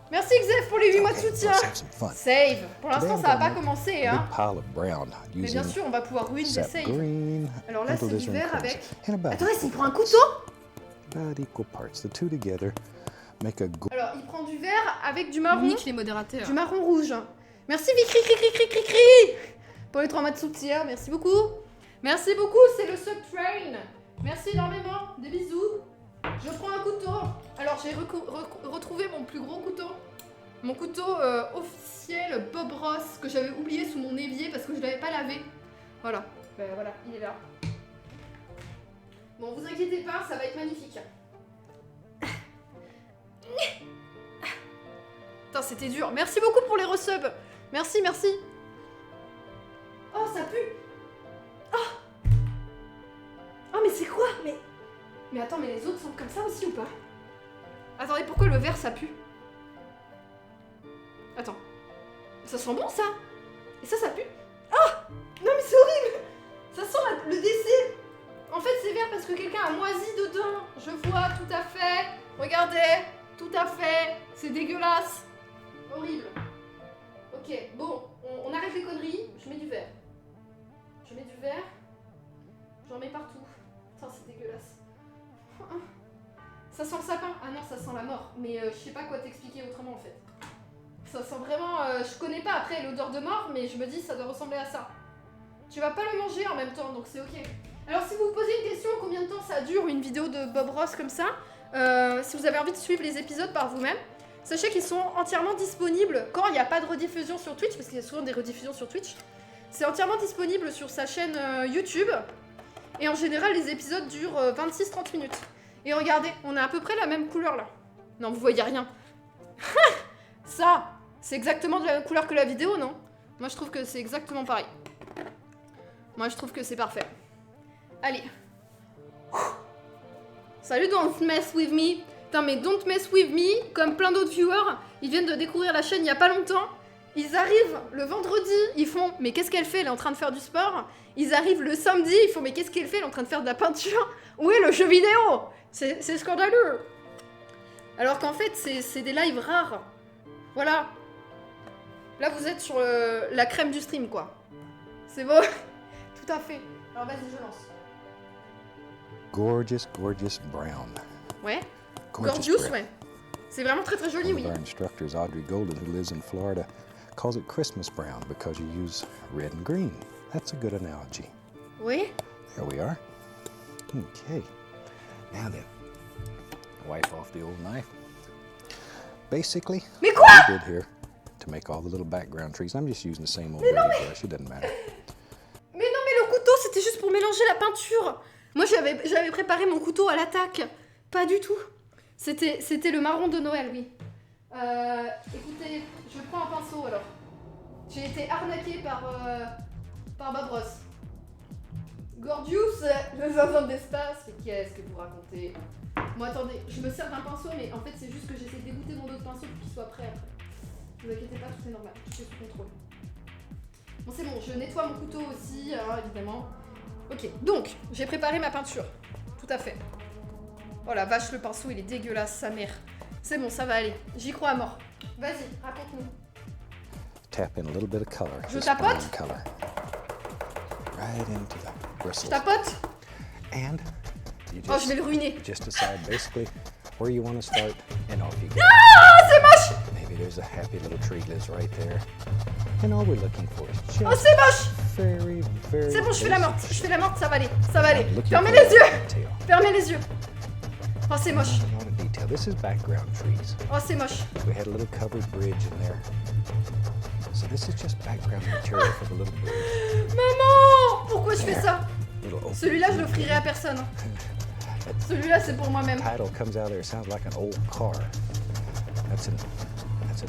Merci Xef pour les 8 mois de Okay, soutien. let's have some fun. Save. Pour l'instant Today ça I'm va pas gonna commencer A hein. big pile of brown Mais using bien sûr on va pouvoir ruiner des sap saves. green, Alors là c'est du alizarin vert crimson, avec... and about Attendez, il prend un couteau. equal parts. The two together make a Alors il prend du vert avec du marron. Nique les modérateurs. Du marron rouge. Merci Vicri pour les 3 mois de soutien, merci beaucoup. Merci beaucoup, c'est le Subtrain. Merci énormément, des bisous. Je prends un couteau. Alors j'ai retrouvé mon plus gros couteau. Mon couteau officiel Bob Ross que j'avais oublié sous mon évier parce que je l'avais pas lavé. Voilà, ben voilà, il est là. Bon, vous inquiétez pas, ça va être magnifique. Putain, c'était dur. Merci beaucoup pour les resubs. Merci. Oh, ça pue. Oh, mais c'est quoi? Mais attends, mais les autres sont comme ça aussi ou pas? Attendez, pourquoi le vert ça pue? Attends. Ça sent bon ça? Et ça pue? Ah! Non mais c'est horrible! Ça sent le décès! En fait c'est vert parce que quelqu'un a moisi dedans. Je vois, tout à fait. Regardez, tout à fait. C'est dégueulasse. Horrible. Ok, bon, on arrête les conneries. Je mets du vert. J'en mets partout. Putain, c'est dégueulasse. Ça sent le sapin. Ah non, ça sent la mort. Mais je sais pas quoi t'expliquer autrement en fait. Ça sent vraiment... je connais pas après l'odeur de mort, mais je me dis ça doit ressembler à ça. Tu vas pas le manger en même temps, donc c'est ok. Alors si vous vous posez une question, combien de temps ça dure une vidéo de Bob Ross comme ça, si vous avez envie de suivre les épisodes par vous-même, sachez qu'ils sont entièrement disponibles quand il n'y a pas de rediffusion sur Twitch, parce qu'il y a souvent des rediffusions sur Twitch. C'est entièrement disponible sur sa chaîne YouTube. Et en général, les épisodes durent 26-30 minutes. Et regardez, on a à peu près la même couleur là. Non, vous voyez rien. Ça, c'est exactement de la même couleur que la vidéo, non? Moi, je trouve que c'est exactement pareil. Moi, je trouve que c'est parfait. Allez. Salut, Don't Mess With Me. Putain, mais Don't Mess With Me, comme plein d'autres viewers, ils viennent de découvrir la chaîne il y a pas longtemps. Ils arrivent le vendredi, ils font « Mais qu'est-ce qu'elle fait? Elle est en train de faire du sport. » Ils arrivent le samedi, ils font « Mais qu'est-ce qu'elle fait? Elle est en train de faire de la peinture. » Où est le jeu vidéo? C'est scandaleux. Alors qu'en fait, c'est des lives rares. Voilà. Là, vous êtes sur la crème du stream, quoi. C'est beau. Tout à fait. Alors vas-y, je lance. gorgeous brown. Ouais. Gorgeous Gorgeous, brown. ouais. C'est vraiment très très joli, One oui. of our instructors, Audrey Golden, who lives in Florida, calls it Christmas brown because you use red and green. That's a good analogy. Oui. There we are. Okay. Now then, wipe off the old knife. Basically, Mais quoi? what we did here to make all the little background trees. I'm just using the same old dirty brush. It doesn't matter. Mais non, mais le couteau, c'était juste pour mélanger la peinture. Moi, j'avais préparé mon couteau à l'attaque. Pas du tout. C'était le marron de Noël, oui. Écoutez, je prends un pinceau alors. J'ai été arnaquée par Bob Ross. Gorgeous, le zinzin de l'espace. Mais qu'est-ce que vous racontez? Bon, attendez, je me sers d'un pinceau, mais en fait, c'est juste que j'essaie de dégoûter mon autre pinceau pour qu'il soit prêt après. Ne vous inquiétez pas, tout est normal, tout est sous contrôle. Bon, c'est bon, je nettoie mon couteau aussi, hein, évidemment. Ok, donc, j'ai préparé ma peinture. Tout à fait. Oh la vache, le pinceau, il est dégueulasse, sa mère. C'est bon, ça va aller. J'y crois à mort. Vas-y, raconte-nous. Tap in a little bit of color. Je this tapote? brown color. Right into the Je bristles. tapote? And you Oh, je vais just, le ruiner. just decide basically where you want to start and off you go. Ah, c'est moche! Maybe there's a happy little tree liz right there. And all we're looking for is Oh, just c'est moche! very, very C'est bon, je fais la morte. basic Je fais la morte, ça va aller. Ça va aller. looking Fermez for les yeux! detail. Fermez les yeux. Oh, c'est moche. Not a lot of detail. This is background trees. Oh, c'est moche. We had a little covered bridge in there. So this is just background material for the little bridge. Maman! Pourquoi je fais ça? Little open Celui-là, je l'offrirai à personne. Celui-là, c'est pour moi-même. title comes out there. It sounds like an old car. That's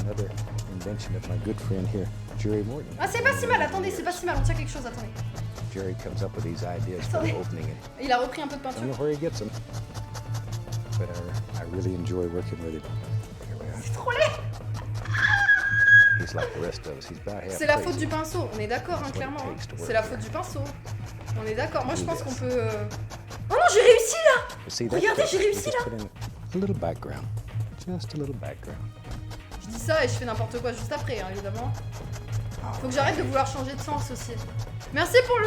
another invention of my good friend here, Jerry Morton. Ah, c'est pas si mal. Attendez, c'est pas si mal. On tient quelque chose. Attendez. Jerry comes up with these ideas for Attendez. opening it. Il a repris un peu de I peinture. don't know where he gets them, but I really enjoy working with him. Here we are. C'est trop laid. He's like the rest of us. He's about half C'est la crazy. faute du pinceau. On est d'accord, hein, clairement. hein. C'est la faute du pinceau. On est d'accord. Moi, je pense qu'on peut. Oh non, j'ai réussi là. But see, Regardez, j'ai we réussi, just là. put in a little background, just a little background. Je dis ça et je fais n'importe quoi juste après, hein, évidemment. Faut que j'arrête de vouloir changer de sens aussi. Merci pour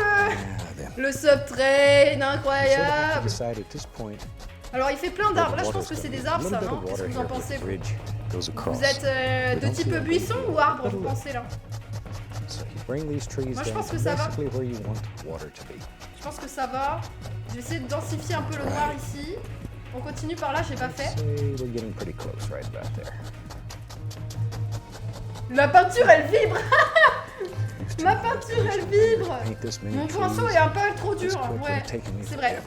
le subtrain, incroyable. Alors il fait plein d'arbres. Là je pense que c'est des arbres ça, non? Qu'est-ce que vous en pensez? Vous êtes de type buisson ou arbre, vous pensez là? Moi je pense que ça va. Je pense que ça va. Je vais essayer de densifier un peu le noir ici. On continue par là, j'ai pas fait. La peinture elle vibre. Ma peinture elle vibre. Mon pinceau est un peu trop dur. Ouais, c'est vrai.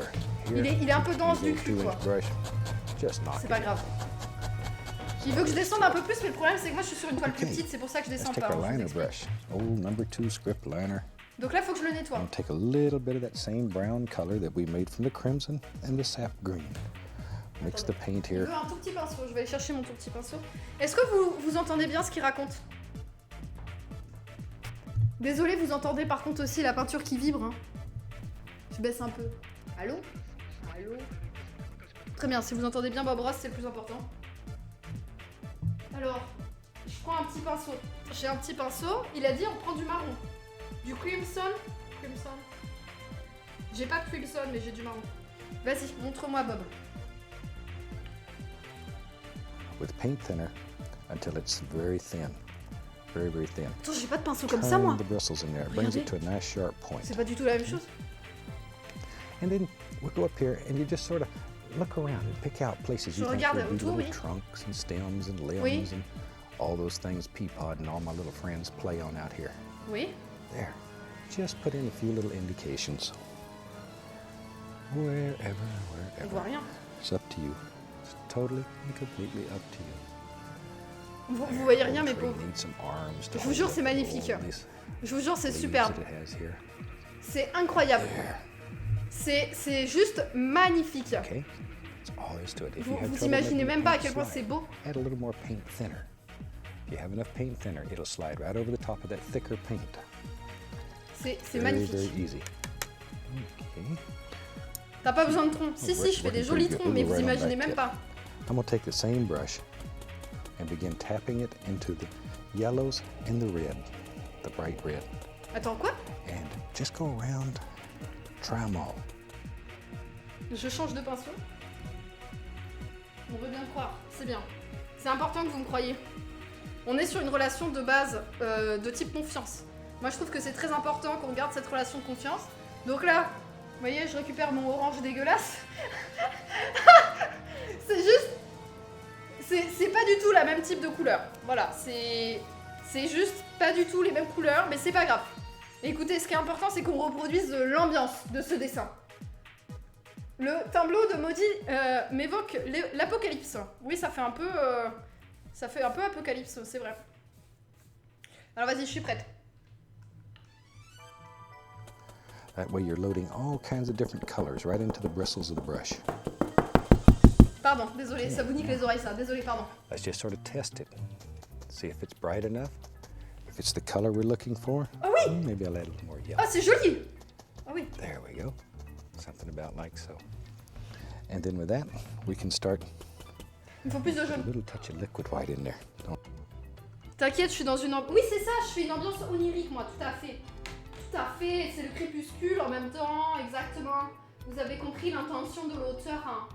Il est un peu dense du cul quoi. C'est pas grave. Il veut que je descende un peu plus, mais le problème c'est que moi je suis sur une toile plus petite, c'est pour ça que je descends pas. Donc là, il faut que je le nettoie. I'll take a little bit of that same brown color that we made from the crimson and the sap green. Mix the paint Je here. veux un tout petit pinceau, je vais aller chercher mon tout petit pinceau. Est-ce que vous entendez bien ce qu'il raconte? Désolé, vous entendez par contre aussi la peinture qui vibre. Hein. Je baisse un peu. Allô? Allô? Très bien, si vous entendez bien Bob Ross, c'est le plus important. Alors, je prends un petit pinceau. J'ai un petit pinceau. Il a dit on prend du marron. Du crimson. Crimson. J'ai pas de crimson, mais j'ai du marron. Vas-y, montre-moi Bob. With paint thinner until it's very thin. Very, very thin. Attends, j'ai pas de pinceau comme ça, moi. Turn the bristles in there. It brings it to a nice sharp point. C'est pas du tout la même chose. And then we'll go up here and you just sort of look around and pick out places you think regarde there'll be autour, little oui. trunks and stems and limbs Oui. and all those things Peapod and all my little friends play on out here. Oui. There. Just put in a few little indications. Wherever. On voit rien. It's up to you. It's totally and completely up to you. Vous voyez rien, mes Tree pauvres. needs some arms to Je vous hold jure, up c'est magnifique. all these Je vous jure, c'est leaves superbe. that it has here. C'est incroyable. C'est juste magnifique. Okay? That's all there is to it. If you Vous have vous trouble imaginez making même the pas à paint quel point slide, c'est beau. add a little more paint thinner. If you have enough paint thinner, it'll slide right over the top of that thicker paint. C'est Very, magnifique. very easy. Okay. T'as pas besoin de tronc. Si, si, je fais des jolis troncs, mais vous imaginez même pas. I'm going to take the same brush and begin tapping it into the yellows and the red, the bright red. Attends, quoi? And just go around, try them all. Je change de pinceau. On veut bien croire, c'est bien. C'est important que vous me croyiez. On est sur une relation de base de type confiance. Moi, je trouve que c'est très important qu'on garde cette relation de confiance. Donc là, vous voyez, je récupère mon orange dégueulasse. C'est juste... C'est pas du tout la même type de couleur. Voilà, c'est juste pas du tout les mêmes couleurs, mais c'est pas grave. Écoutez, ce qui est important, c'est qu'on reproduise l'ambiance de ce dessin. Le tableau de Maudit m'évoque l'apocalypse. Oui, ça fait un peu apocalypse, c'est vrai. Alors vas-y, je suis prête. That way you're loading all kinds of different colors right into the bristles of the brush. Pardon, désolé, ça vous nique les oreilles ça, désolé, pardon. Let's just sort of test it. See if it's bright enough. If it's the color we're looking for. Ah oui! Maybe I'll add a little more yellow. Ah, c'est joli! Ah oui. There we go. Something about like so. And then with that, we can start Il me faut plus de a jaune. little touch of liquid white in there. T'inquiète, je suis dans une ambiance... Oui, c'est ça, je fais une ambiance onirique, moi, tout à fait. Tout à fait, c'est le crépuscule en même temps, exactement. Vous avez compris l'intention de l'auteur. Hein.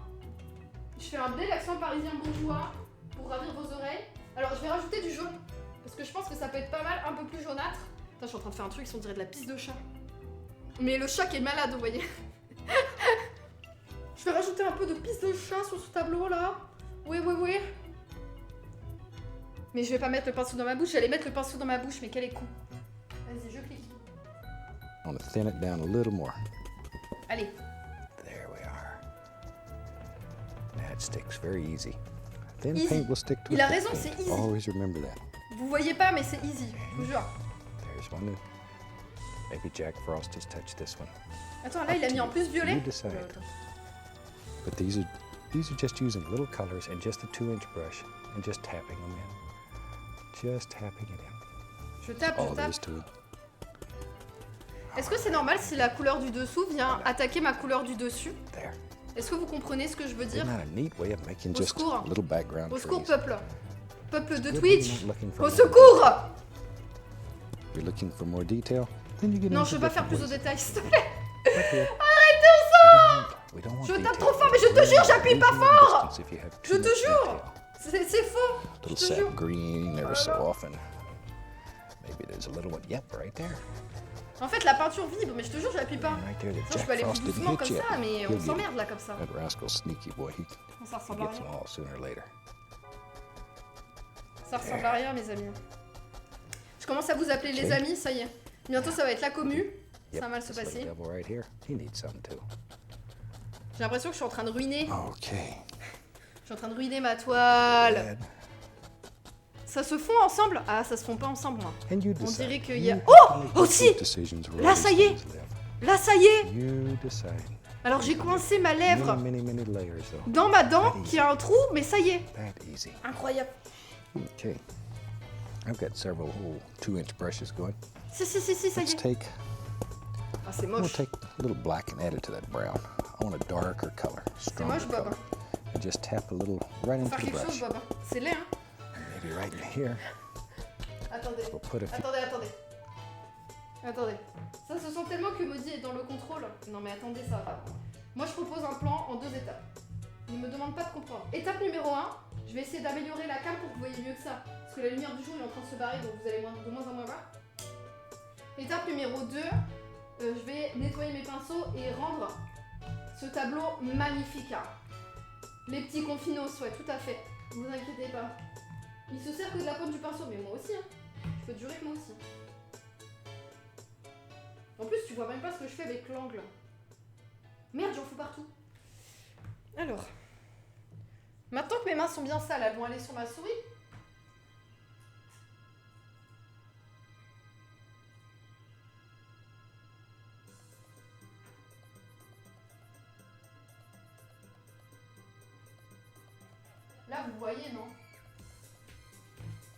Je fais un bel accent parisien bourgeois pour ravir vos oreilles. Alors, je vais rajouter du jaune, parce que je pense que ça peut être pas mal, un peu plus jaunâtre. Putain, je suis en train de faire un truc, on dirait de la pisse de chat. Mais le chat qui est malade, vous voyez. Je vais rajouter un peu de pisse de chat sur ce tableau, là. Oui, oui, oui. Mais je vais pas mettre le pinceau dans ma bouche, j'allais mettre le pinceau dans ma bouche, mais quel est con. Vas-y, je clique. I want to thin it down a little more. Allez. There we are. That sticks very easy. Thin Easy. paint will stick to Il a thick raison, paint. c'est easy. Always remember that. Vous voyez pas, mais c'est easy, je vous jure. There's one. Maybe Jack Frost has touched this one. Attends, là, il a mis en plus violet. You decide. But these are just using little colors and just a 2-inch brush and just tapping them in. Just tapping it in. Je tape, All je there tape. is to it. Est-ce que c'est normal si la couleur du dessous vient attaquer ma couleur du dessus? There. Est-ce que vous comprenez ce que je veux dire? Isn't that a neat way of making Au just secours. little background Au secours, trees? peuple. Peuple de Good Twitch. you're not looking for Au more secours! detail. You're looking for more detail? Then you get Non, into je veux pas faire different plus de ways. détails, s'il te plaît. Arrêtez Je tape trop fort, mais je te jure, j'appuie pas fort. Je te jure. C'est faux. Je Little te sap jure. green every so Voilà. often. Maybe there's a little one. Yep, right there. En fait, la peinture vibre, mais je te jure, j'appuie pas. And right there that Genre, je Jack peux aller Frost plus didn't doucement hit comme yet. ça, mais He'll on get s'emmerde là comme ça. That rascal sneaky boy, he Ça ressemble à gets rien. them all sooner or later. Ça ressemble à rien, mes amis. Je commence à vous appeler les Ok. amis, ça y est. Bientôt, ça va être la commu. Ça Yep, va mal se this little passer. devil right here, he needs some too. J'ai l'impression que je suis en train de ruiner. Okay. Je suis en train de ruiner ma toile. Good. Ça se fond ensemble? Ah, ça se fond pas ensemble, moi. And you On decide. dirait qu'il y a... You Oh! can make Aussi! those decisions where Là, these ça y est. things live. Là, ça y est! You decide. Alors, j'ai coincé ma lèvre Many, many, many layers though. dans ma dent qui a un trou, mais ça y est. That easy. Incroyable. Okay. I've got several whole 2-inch brushes going. Si, ça y Let's est. take, Ah, c'est we'll moche. take a little black and add it to that brown. I want a darker color, C'est stronger moche, Bob. color. And just tap a little right Faut into faire the quelque chose, brush. Bob. C'est laid, hein. And maybe right in here, Attendez. we'll put a few. Attendez. Ça se sent tellement que Maudit est dans le contrôle. Non, mais attendez, ça va pas. Moi, je propose un plan en 2 étapes. Il me demande pas de comprendre. Étape numéro 1, je vais essayer d'améliorer la cam pour que vous voyez mieux que ça. Parce que la lumière du jour est en train de se barrer, donc vous allez de moins en moins voir. Étape numéro 2, je vais nettoyer mes pinceaux et rendre ce tableau magnifique. Hein. Les petits confinos, ouais, tout à fait. Ne vous inquiétez pas. Il se sert que de la pointe du pinceau, mais moi aussi. Hein. Je peux durer que moi aussi. En plus, tu vois même pas ce que je fais avec l'angle. Merde, j'en fous partout. Alors. Maintenant que mes mains sont bien sales, elles vont aller sur ma souris. Là, vous voyez, non?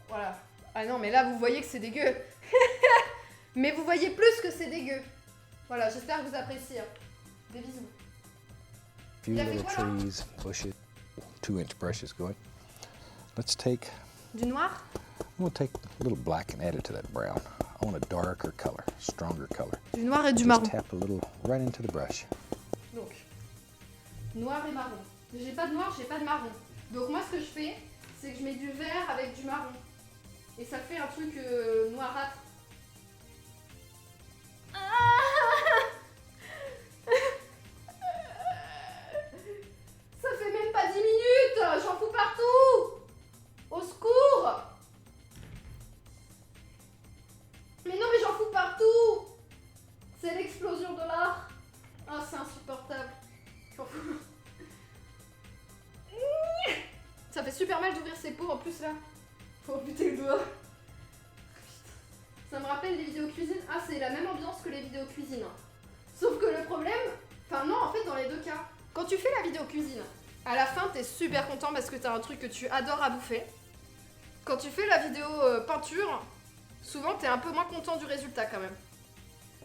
Voilà. Ah non, mais là, vous voyez que c'est dégueu. Mais vous voyez plus que c'est dégueu. Voilà, j'espère que vous appréciez. Des bisous. Few Il a fait little quoi, là? trees, bushes, 2-inch brushes going. Let's take, Du noir? we'll take a little black and add it to that brown. I want a darker color, stronger color. Du noir et du Just marron. tap a little right into the brush. Donc, noir et marron. J'ai pas de noir, j'ai pas de marron. Donc moi, ce que je fais, c'est que je mets du vert avec du marron. Et ça fait un truc noirâtre. Ça fait même pas 10 minutes. J'en fous partout. Au secours. Mais non, mais j'en fous partout. C'est l'explosion de l'art. Ah, c'est insupportable. J'en fous. Ça fait super mal d'ouvrir ses pots en plus là. Faut buter le doigt. Ça me rappelle les vidéos cuisine. Ah, c'est la même ambiance que les vidéos cuisine. Sauf que le problème, enfin non, en fait dans les deux cas, quand tu fais la vidéo cuisine, à la fin t'es super content parce que t'as un truc que tu adores à bouffer. Quand tu fais la vidéo peinture, souvent t'es un peu moins content du résultat quand même.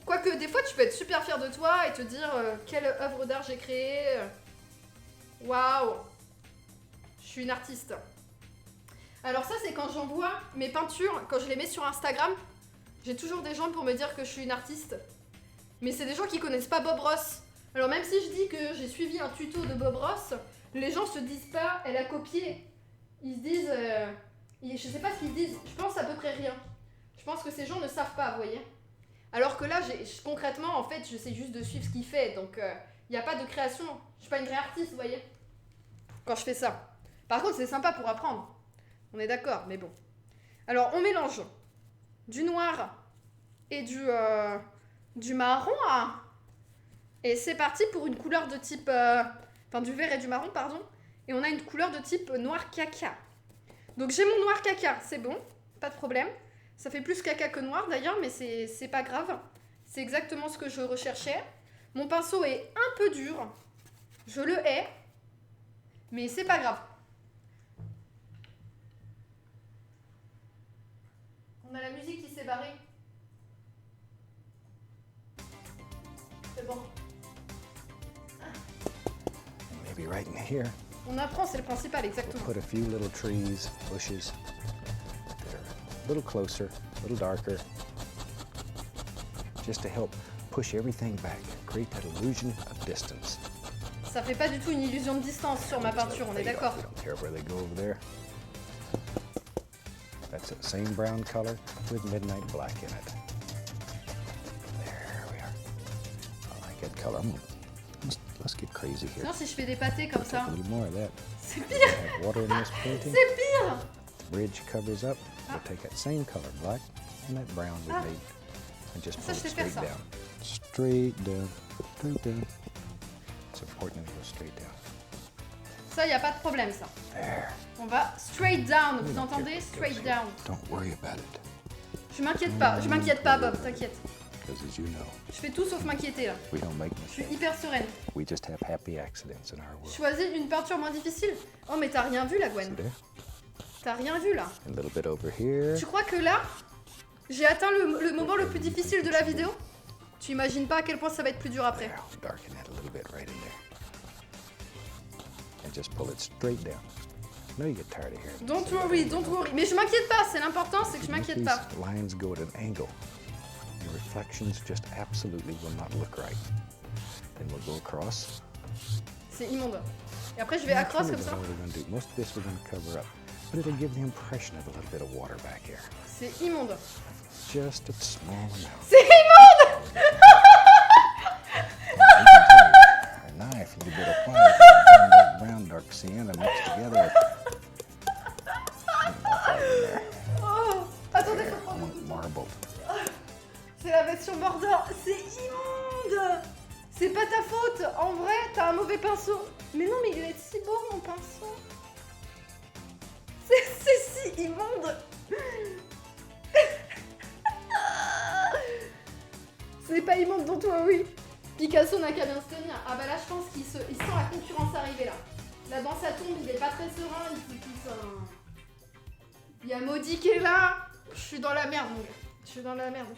Quoique des fois tu peux être super fier de toi et te dire quelle œuvre d'art j'ai créée. Waouh. Je suis une artiste. Alors ça, c'est quand j'envoie mes peintures, quand je les mets sur Instagram, j'ai toujours des gens pour me dire que je suis une artiste. Mais c'est des gens qui connaissent pas Bob Ross. Alors même si je dis que j'ai suivi un tuto de Bob Ross, les gens se disent pas, elle a copié. Ils se disent, je sais pas ce qu'ils disent, je pense à peu près rien. Je pense que ces gens ne savent pas, vous voyez. Alors que là, concrètement, en fait, j'essaie juste de suivre ce qu'il fait, donc il n'y a pas de création. Je suis pas une vraie artiste, vous voyez. Quand je fais ça. Par contre, c'est sympa pour apprendre. On est d'accord, mais bon. Alors, on mélange du noir et du marron. Hein. Et c'est parti pour une couleur de type... Enfin, du vert et du marron, pardon. Et on a une couleur de type noir caca. Donc, j'ai mon noir caca, c'est bon. Pas de problème. Ça fait plus caca que noir, d'ailleurs, mais c'est pas grave. C'est exactement ce que je recherchais. Mon pinceau est un peu dur. Je le hais. Mais c'est pas grave. On a la musique qui s'est barrée. C'est bon. Maybe right in here. On apprend, c'est le principal, exactement. We'll put a few little trees, bushes that are a little closer, a little darker, just to help push everything back, create that illusion of distance. Ça fait pas du tout une illusion de distance sur ma peinture, on est d'accord. We don't care where they go over there. That's the same brown color with midnight black in it. There we are. I like that color. Let's get crazy here. Sinon, si je fais des pâtés comme ça, A little more of that. c'est pire. Have water in this painting. C'est pire. Bridge covers up. We'll take that same color, black, and that brown we made, and just pull Ça, it je sais faire straight ça. down. Straight down. Straight down. It's important to go straight down. Ça, y a pas de problème, ça. There. On va straight down, We vous don't care entendez? if it goes Straight here. down. Don't worry about it, Je m'inquiète pas, Bob, t'inquiète. because as you know, Je fais tout sauf m'inquiéter, là. we don't make Je suis mistakes. hyper sereine. We just have happy accidents in our world. Choisis une peinture moins difficile. Oh, mais t'as rien vu, là, Gwen. See there? T'as rien vu, là. A little bit over here. Tu crois que là, j'ai atteint le moment le plus difficile de la vidéo? Tu imagines pas à quel point ça va être plus dur après. There. Darken that a little bit right in there. And just pull it straight down. I know you get tired of hearing Don't this. worry, don't worry. Mais je m'inquiète pas, c'est l'important, c'est que je Make m'inquiète these pas. lines go at an angle. Your reflections just absolutely will not look right. Then we'll go across. C'est immonde. Et après, je vais accroche comme ça. What we're going to do. Most of this we're going to cover up, but it'll give the impression of a little bit of water back here. C'est immonde. Just a small amount. C'est immonde. A knife, a little bit of fire, dark brown, dark sienna mixed together. Oh, attendez, faut prendre. Marbled. C'est la version border. C'est immonde. C'est pas ta faute. En vrai, t'as un mauvais pinceau. Mais non, mais il est si beau, mon pinceau. C'est si immonde. C'est pas immonde dans toi, oui. Picasso n'a qu'à bien se tenir. Ah bah là, je pense qu'il sent la concurrence arriver là. Là, dans sa tombe, il est pas très serein. Il y a Maudit qui est là. Je suis dans la merde, mon gars. Je suis dans la merde.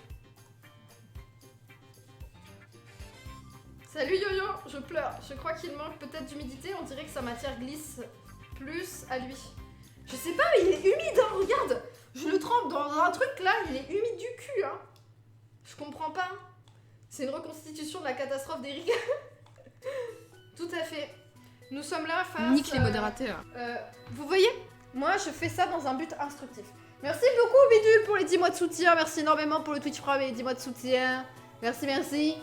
Salut Yo-Yo, je pleure. Je crois qu'il manque peut-être d'humidité. On dirait que sa matière glisse plus à lui. Je sais pas, mais il est humide, hein, regarde. Je le trempe dans un truc là, il est humide du cul, hein. Je comprends pas. C'est une reconstitution de la catastrophe d'Eric. Tout à fait. Nous sommes là face... Nique les modérateurs. Vous voyez, moi je fais ça dans un but instructif. Merci beaucoup Bidule pour les 10 mois de soutien. Merci énormément pour le Twitch Prime et les 10 mois de soutien. Merci, merci.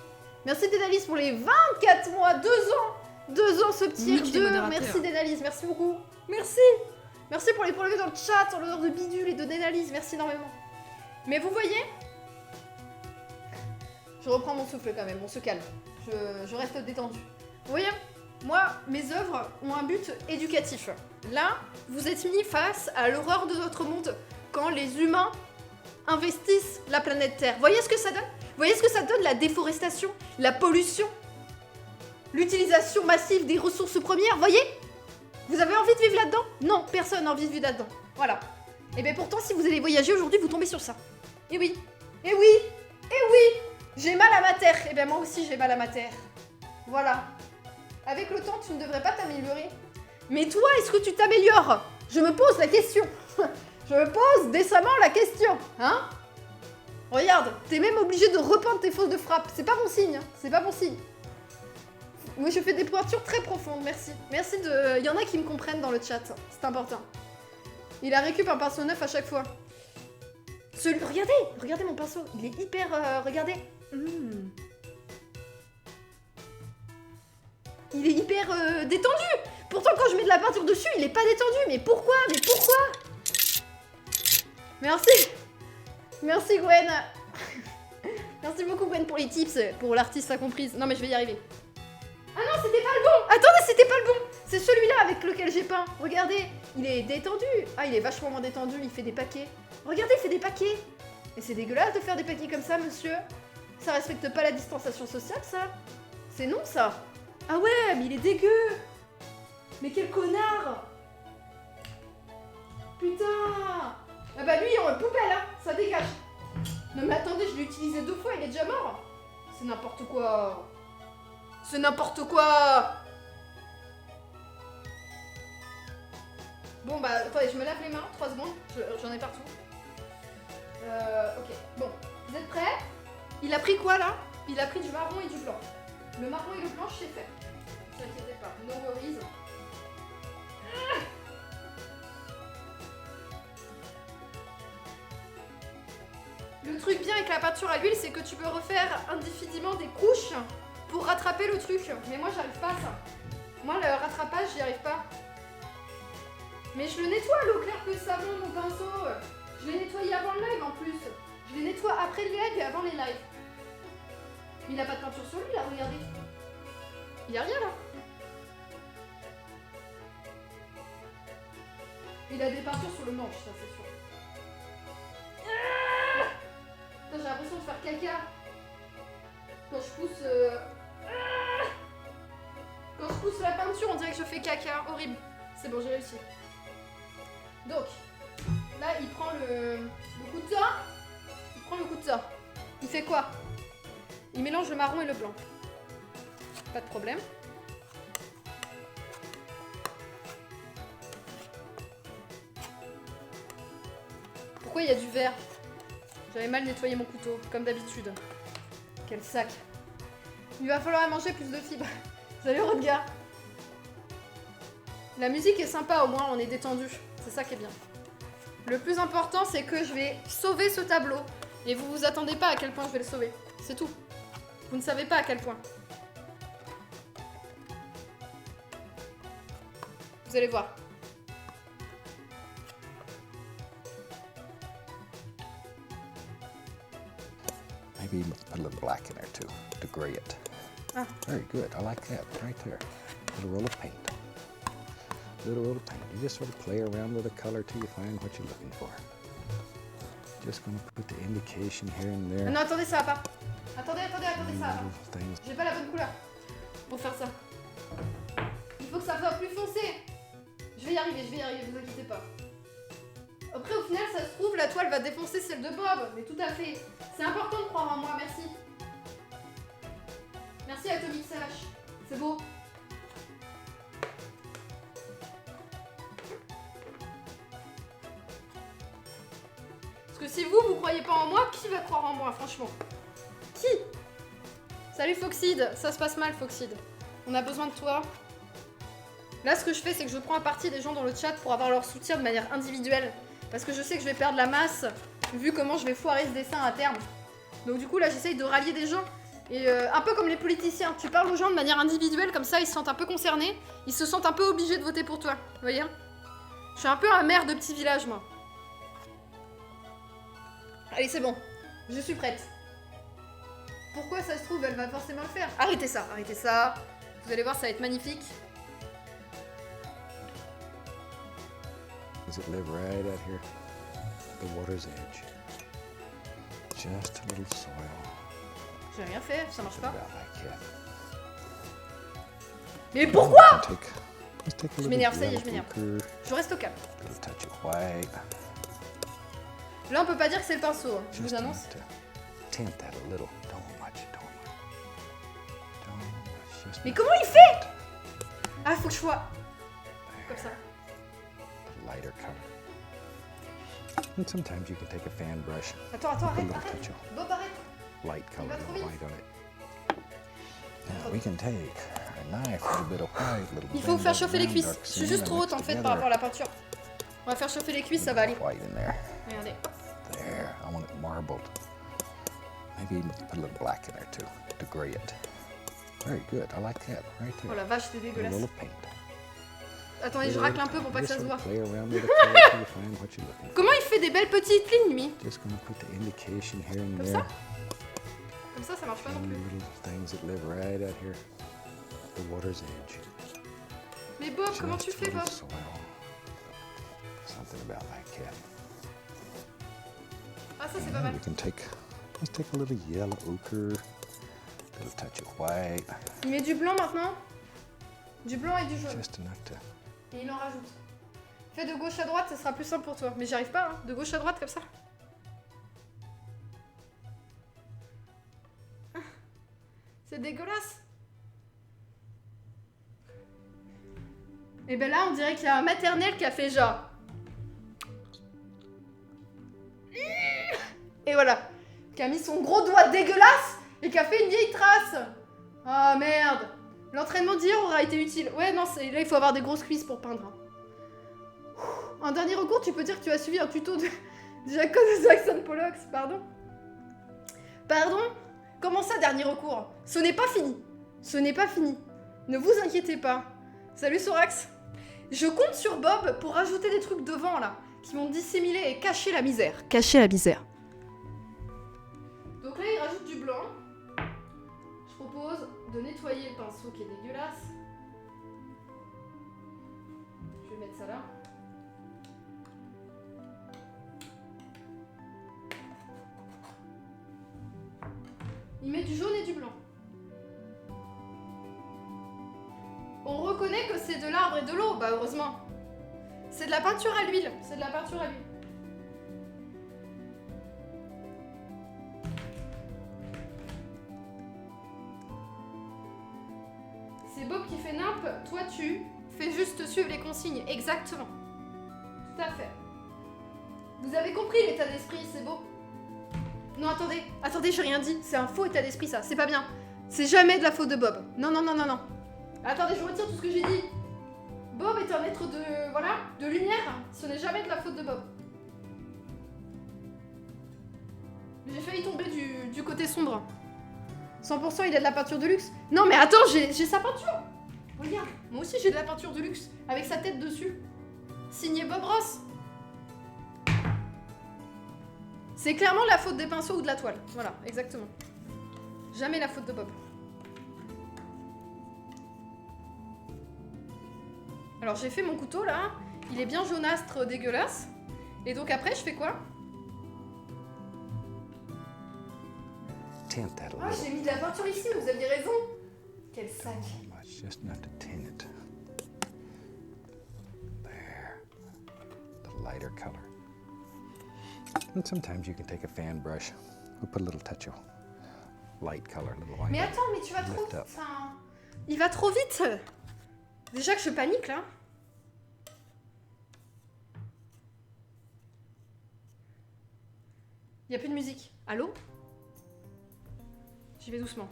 Merci Dénalis pour les 24 mois, 2 ans. 2 ans ce petit Nique les R2. modérateurs. Merci Dénalis, merci beaucoup. Merci. Merci pour les points dans le chat en l'honneur de Bidule et de Dénalis. Merci énormément. Mais vous voyez, je reprends mon souffle quand même, on se calme. Je reste détendue. Vous voyez, moi, mes œuvres ont un but éducatif. Là, vous êtes mis face à l'horreur de notre monde quand les humains investissent la planète Terre. Vous voyez ce que ça donne? Vous voyez ce que ça donne, la déforestation, la pollution, l'utilisation massive des ressources premières? Vous voyez? Vous avez envie de vivre là-dedans? Non, personne n'a envie de vivre là-dedans. Voilà. Et bien pourtant, si vous allez voyager aujourd'hui, vous tombez sur ça. Et oui, et oui, et oui, j'ai mal à ma terre. Et bien moi aussi, j'ai mal à ma terre. Voilà. Avec le temps, tu ne devrais pas t'améliorer. Mais toi, est-ce que tu t'améliores? Je me pose la question. Je me pose décemment la question. Hein? Regarde, t'es même obligé de repeindre tes fausses de frappe. C'est pas bon signe. Hein. C'est pas bon signe. Moi, je fais des pointures très profondes. Merci. Merci de... Il y en a qui me comprennent dans le chat. C'est important. Il a récup un pinceau neuf à chaque fois. Regardez, regardez mon pinceau. Il est hyper... regardez. Il est hyper détendu. Pourtant, quand je mets de la peinture dessus, il est pas détendu. Mais pourquoi? Mais pourquoi? Merci. Merci, Gwen. Merci beaucoup, Gwen, pour les tips. Pour l'artiste incomprise. Non, mais je vais y arriver. Ah non, c'était pas le bon. Attendez, c'était pas le bon. C'est celui-là avec lequel j'ai peint. Regardez, il est détendu. Ah, il est vachement moins détendu. Il fait des paquets. Regardez, il fait des paquets. Et c'est dégueulasse de faire des paquets comme ça, monsieur. Ça respecte pas la distanciation sociale, ça. C'est non, ça. Ah ouais, mais il est dégueu. Mais quel connard. Putain. Ah bah lui, en poubelle, hein. Ça dégage. Non mais attendez, je l'ai utilisé 2 fois, il est déjà mort. C'est n'importe quoi. C'est n'importe quoi. Bon bah attendez, je me lave les mains, 3 secondes, j'en ai partout. Ok, bon, vous êtes prêts? Il a pris quoi là? Il a pris du marron et du blanc. Le marron et le blanc, je sais faire. Ne vous inquiétez pas, no worries. Le truc bien avec la peinture à l'huile, c'est que tu peux refaire indéfiniment des couches pour rattraper le truc. Mais moi, j'arrive pas à ça. Moi, le rattrapage, j'y arrive pas. Mais je le nettoie à l'eau claire que savon, mon pinceau. Je l'ai nettoyé avant le live en plus. Je les nettoie après les lives et avant les lives. Mais il a pas de peinture sur lui là, regardez. Il y a rien là. Il a des peintures sur le manche, ça c'est sûr. Putain, j'ai l'impression de faire caca. Quand je pousse... Quand je pousse la peinture, on dirait que je fais caca. Horrible. C'est bon, j'ai réussi. Donc, là, il prend le couteau. Il prend le couteau. Il fait quoi? Il mélange le marron et le blanc. Pas de problème. Pourquoi il y a du verre? J'avais mal nettoyé mon couteau, comme d'habitude. Quel sac. Il va falloir manger plus de fibres. Salut Rodga. La musique est sympa, au moins on est détendu. C'est ça qui est bien. Le plus important, c'est que je vais sauver ce tableau. Et vous vous attendez pas à quel point je vais le sauver. C'est tout. Vous ne savez pas à quel point. Vous allez voir. Maybe put a little black in there too, to gray it. Ah. Very good, I like that, right there. Little roll of paint. Little roll of paint. You just sort of play around with the color till you find what you're looking for. Just gonna put the indication here and there. Non, attendez, ça va pas. Attendez, ça va pas. Things. J'ai pas la bonne couleur pour faire ça. Il faut que ça soit plus foncé. Je vais y arriver, vous inquiétez pas. Après, au final, ça se trouve, la toile va défoncer celle de Bob. Mais tout à fait. C'est important de croire en moi, merci. Merci Atomic Sash. C'est beau. Parce que si vous croyez pas en moi, qui va croire en moi, franchement? Qui? Salut Foxide, ça se passe mal Foxide. On a besoin de toi. Là, ce que je fais, c'est que je prends à partie des gens dans le chat pour avoir leur soutien de manière individuelle. Parce que je sais que je vais perdre la masse, vu comment je vais foirer ce dessin à terme. Donc du coup, là, j'essaye de rallier des gens. Et un peu comme les politiciens, tu parles aux gens de manière individuelle, comme ça, ils se sentent un peu concernés. Ils se sentent un peu obligés de voter pour toi, vous voyez? Je suis un peu un maire de petit village, moi. Allez, c'est bon. Je suis prête. Pourquoi ça se trouve, elle va forcément le faire? Arrêtez ça, arrêtez ça. Vous allez voir, ça va être magnifique. Does it live right out here? The water's edge. Just a little soil. J'ai rien fait, ça marche pas. About like that. Mais pourquoi? Let's take a Je little m'énerve, ça y est, yellow je m'énerve. ochre, Je reste au calme. a little touch of white. Là, on peut pas dire que c'est le pinceau, hein. Je vous Just annonce. enough to tint that a little. Don't much, don't much. Don't much. Just Mais enough. comment il fait? Ah, faut que je sois comme ça. Lighter color. And sometimes you can take a fan brush, Attends, put a arrête, little arrête. touch of Bob, arrête. light color, va a trop little vite. white on it. Now we can take a knife, a little bit of white, a little Il faut bit faire of chauffer les brown, cuisses. dark Je suis cyan, juste and trop haute mix en fait together. par rapport à la peinture. On va faire chauffer les cuisses, ça va aller. White in there. Regardez. There, I want it marbled. Maybe even put a little black in there too, to gray it. Very good, I like that, right Oh there. la vache, c'est A dégueulasse. little paint. Attendez, je racle un peu pour pas que ça se Just voit. sort of play around with the color till you find what you're looking for. Comment il fait des belles petites lignes, lui? Just gonna put the indication here and Comme there. ça? Comme ça marche pas non Tiny plus. little things that live right out here, the water's edge. Mais Bob, comment tu Just fais, a little Bob? soil. Something about like that. Ah, ça c'est pas And mal. we can take, let's take a little yellow ochre, a little touch of white, Il met du blanc maintenant. Du blanc et du jaune. just enough to. Et il en rajoute. Fais de gauche à droite, ça sera plus simple pour toi. Mais j'y arrive pas, hein. De gauche à droite comme ça. Ah, c'est dégueulasse. Et ben là, on dirait qu'il y a un maternel qui a fait genre. Et voilà. Qui a mis son gros doigt dégueulasse et qui a fait une vieille trace. Ah merde. L'entraînement d'hier aura été utile. Ouais, non, là, il faut avoir des grosses cuisses pour peindre. Hein. En dernier recours, tu peux dire que tu as suivi un tuto de Jacob Jackson Pollock, pardon. Pardon? Comment ça, dernier recours? Ce n'est pas fini. Ce n'est pas fini. Ne vous inquiétez pas. Salut Sorax. Je compte sur Bob pour rajouter des trucs devant, là, qui vont dissimuler et cacher la misère. Cacher la misère. Donc là, il rajoute du blanc. Je propose de nettoyer le pinceau qui est dégueulasse. Je vais mettre ça là. Il met du jaune et du blanc. On reconnaît que c'est de l'arbre et de l'eau, bah heureusement. C'est de la peinture à l'huile, c'est de la peinture à l'huile. C'est Bob qui fait nimp, toi tu fais juste suivre les consignes, exactement. Tout à fait. Vous avez compris l'état d'esprit, c'est beau. Non, attendez, j'ai rien dit. C'est un faux état d'esprit, ça. C'est pas bien. C'est jamais de la faute de Bob. Non. Attendez, je retire tout ce que j'ai dit. Bob est un être de... voilà, de lumière. Ce n'est jamais de la faute de Bob. J'ai failli tomber du côté sombre. 100% il a de la peinture de luxe. Non, mais attends, j'ai sa peinture. Regarde, moi aussi j'ai de la peinture de luxe. Avec sa tête dessus. Signé Bob Ross. C'est clairement la faute des pinceaux ou de la toile. Voilà, exactement. Jamais la faute de Bob. Alors j'ai fait mon couteau là. Il est bien jaunastre dégueulasse. Et donc après je fais quoi? Tint that a Ah, little. j'ai mis de la peinture ici, vous aviez raison. Quel sac. Not much, just enough to tint it. There. The lighter color. And sometimes you can take a fan brush. We'll put a little touch of light color, a little white. Mais attends, mais tu vas trop Lift vite. up. Enfin, il va trop vite. Déjà que je panique là. Il n'y a plus de musique. Allô? J'y vais doucement.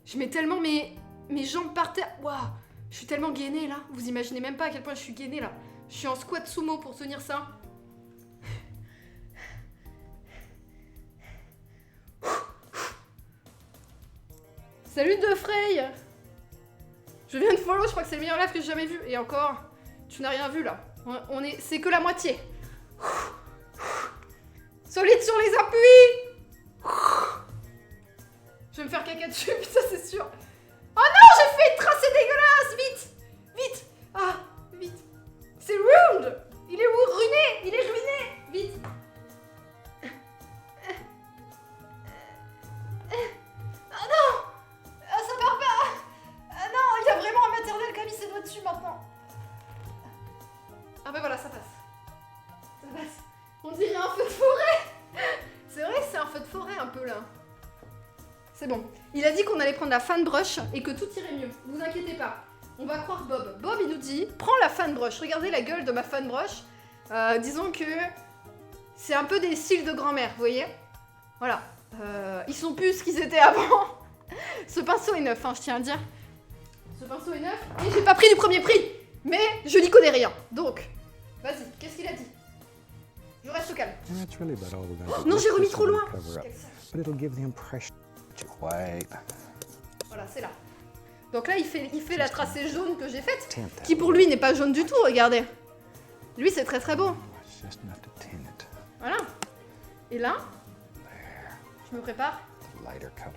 Je mets tellement mes jambes par terre. Waouh! Je suis tellement gainée là. Vous imaginez même pas à quel point je suis gainée là. Je suis en squat sumo pour tenir ça. Salut De Frey! Je viens de follow, je crois que c'est le meilleur live que j'ai jamais vu. Et encore, tu n'as rien vu là. C'est que la moitié. Solide sur les appuis! Je vais me faire caca dessus, putain, c'est sûr. Oh non, j'ai fait une tracée dégueulasse! Vite! Vite! Ah, vite! C'est ruined! Il est où? Ruiné! Il est ruiné! Vite! Ah non! Ah, ça part pas! Ah non, il y a vraiment un maternel qui a mis ses doigts dessus maintenant. Ah ben voilà, ça passe. Ça passe. On dirait un feu de forêt! C'est vrai, c'est un feu de forêt un peu là. c'est bon. Il a dit qu'on allait prendre la fan brush et que tout irait mieux. Vous inquiétez pas. On va croire Bob. Bob, il nous dit, prends la fan brush. Regardez la gueule de ma fan brush. Disons que c'est un peu des cils de grand-mère, vous voyez? Voilà. Ils sont plus ce qu'ils étaient avant. Ce pinceau est neuf, hein, je tiens à dire. Ce pinceau est neuf. Et j'ai pas pris du premier prix. Mais je n'y connais rien. Donc, vas-y, qu'est-ce qu'il a dit? Je reste au calme. And that's really about all we're gonna do. Non, j'ai remis Just trop a little loin. cover up. Quel sale. But it'll give the impression that you're white. Voilà, c'est là. Donc là, il fait la tracée jaune que j'ai faite, Tint that qui pour a lui n'est pas jaune du tout, regardez. Lui, c'est très très beau. little. It's just enough to tint it. Voilà. Et là, There. je me prépare. It's a lighter color.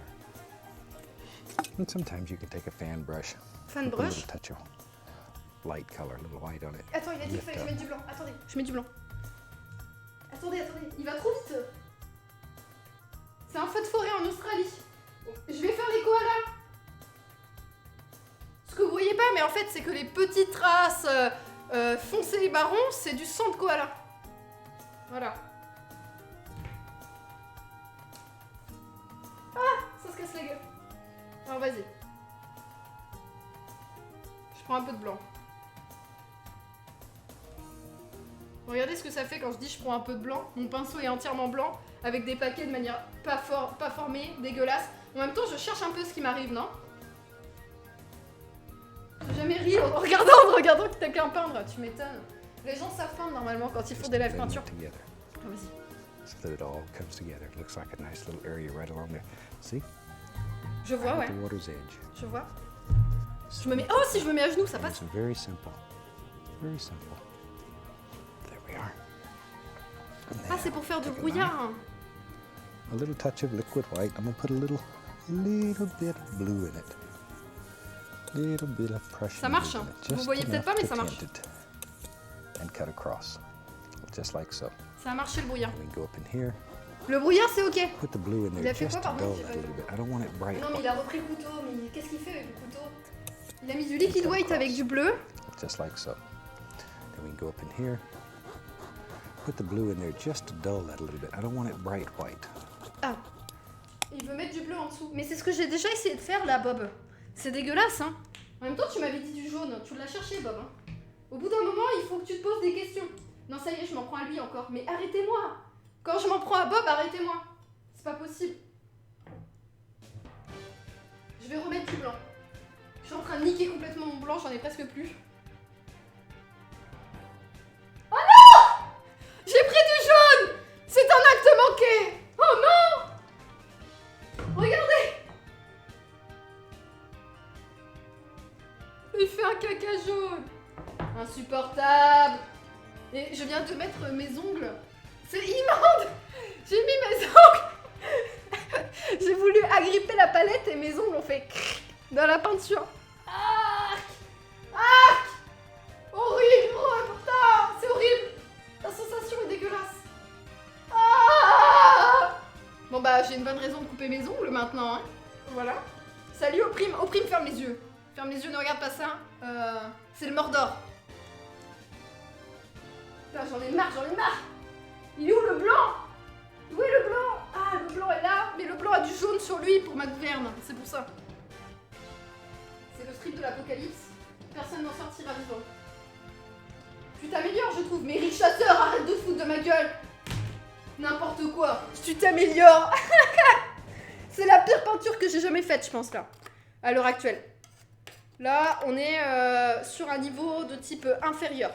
And sometimes you can take a fan brush. Fan Put a brush. little touch of light color, a little white on it. Attends, il a dit qu'il fallait que je mette du blanc. Attendez, je mets du blanc. Attendez, il va trop vite. C'est un feu de forêt en Australie. Je vais faire les koalas. Ce que vous voyez pas, mais en fait, c'est que les petites traces foncées et marron, c'est du sang de koala. Voilà. Ah, ça se casse la gueule. Alors vas-y. Je prends un peu de blanc. Regardez ce que ça fait quand je dis je prends un peu de blanc. Mon pinceau est entièrement blanc, avec des paquets de manière pas formée, dégueulasse. En même temps, je cherche un peu ce qui m'arrive, non? J'ai jamais ri en regardant que t'as qu'un peindre, tu m'étonnes. Les gens savent peindre normalement quand ils font Just des live blend peinture. it together Ah, vas-y. so that it all comes together. It looks like a nice little area right along there. See? Je vois, Right ouais. at the water's edge. Je vois. Je me mets... Oh, si je me mets à genoux, ça And passe. it's very simple. Very simple. There we are. And Ah, now, c'est pour faire du take a brouillard. knife, a little touch of liquid white. I'm gonna put a little bit of blue in it. Little bit of Prussian Ça marche, blue in hein. it, Vous just voyez peut-être pas, enough mais to ça marche. tint it. And cut across, just like so. Ça a marché le brouillard. And we go up in here. Le brouillard, c'est ok. Put the blue in Il there a fait just quoi, to pardon? dull J'ai it pas a vu. little bit. I don't want it bright. Non, mais il a repris le couteau. Mais qu'est-ce qu'il fait avec le couteau? Il a mis du liquid white avec du bleu. Just like so. Then we go up in here. Put the blue in there just to dull that a little bit. I don't want it bright white. Ah. Il veut mettre du bleu en dessous. Mais c'est ce que j'ai déjà essayé de faire là, Bob. C'est dégueulasse, hein. En même temps, tu m'avais dit du jaune. Tu l'as cherché, Bob. Hein. Au bout d'un moment, il faut que tu te poses des questions. Non, ça y est, je m'en prends à lui encore. Mais arrêtez-moi. Quand je m'en prends à Bob, arrêtez-moi. C'est pas possible. Je vais remettre du blanc. Je suis en train de niquer complètement mon blanc, j'en ai presque plus. Oh non! J'ai pris du jaune! C'est un acte manqué! Oh non! Regardez! Il fait un caca jaune! Insupportable! Et je viens de mettre mes ongles. C'est immonde! J'ai mis mes ongles! J'ai voulu agripper la palette et mes ongles ont fait dans la peinture. Arc! Arc! Horrible! Oh putain! C'est horrible! La sensation est dégueulasse. Ah! Bon bah j'ai une bonne raison de couper mes ongles maintenant, hein. Voilà. Salut Oprime. Oprime, ferme les yeux. Ferme les yeux, ne regarde pas ça. C'est le Mordor. Putain, j'en ai marre. Il est où le blanc? Où est le blanc? Ah, le blanc est là, mais le blanc a du jaune sur lui pour ma gouverne, c'est pour ça. C'est le strip de l'apocalypse. Personne n'en sortira vivant. Tu t'améliores, je trouve. Mais Rick Chasseur, arrête de te foutre de ma gueule. N'importe quoi. Tu t'améliores. C'est la pire peinture que j'ai jamais faite, je pense, là. À l'heure actuelle. Là, on est sur un niveau de type inférieur.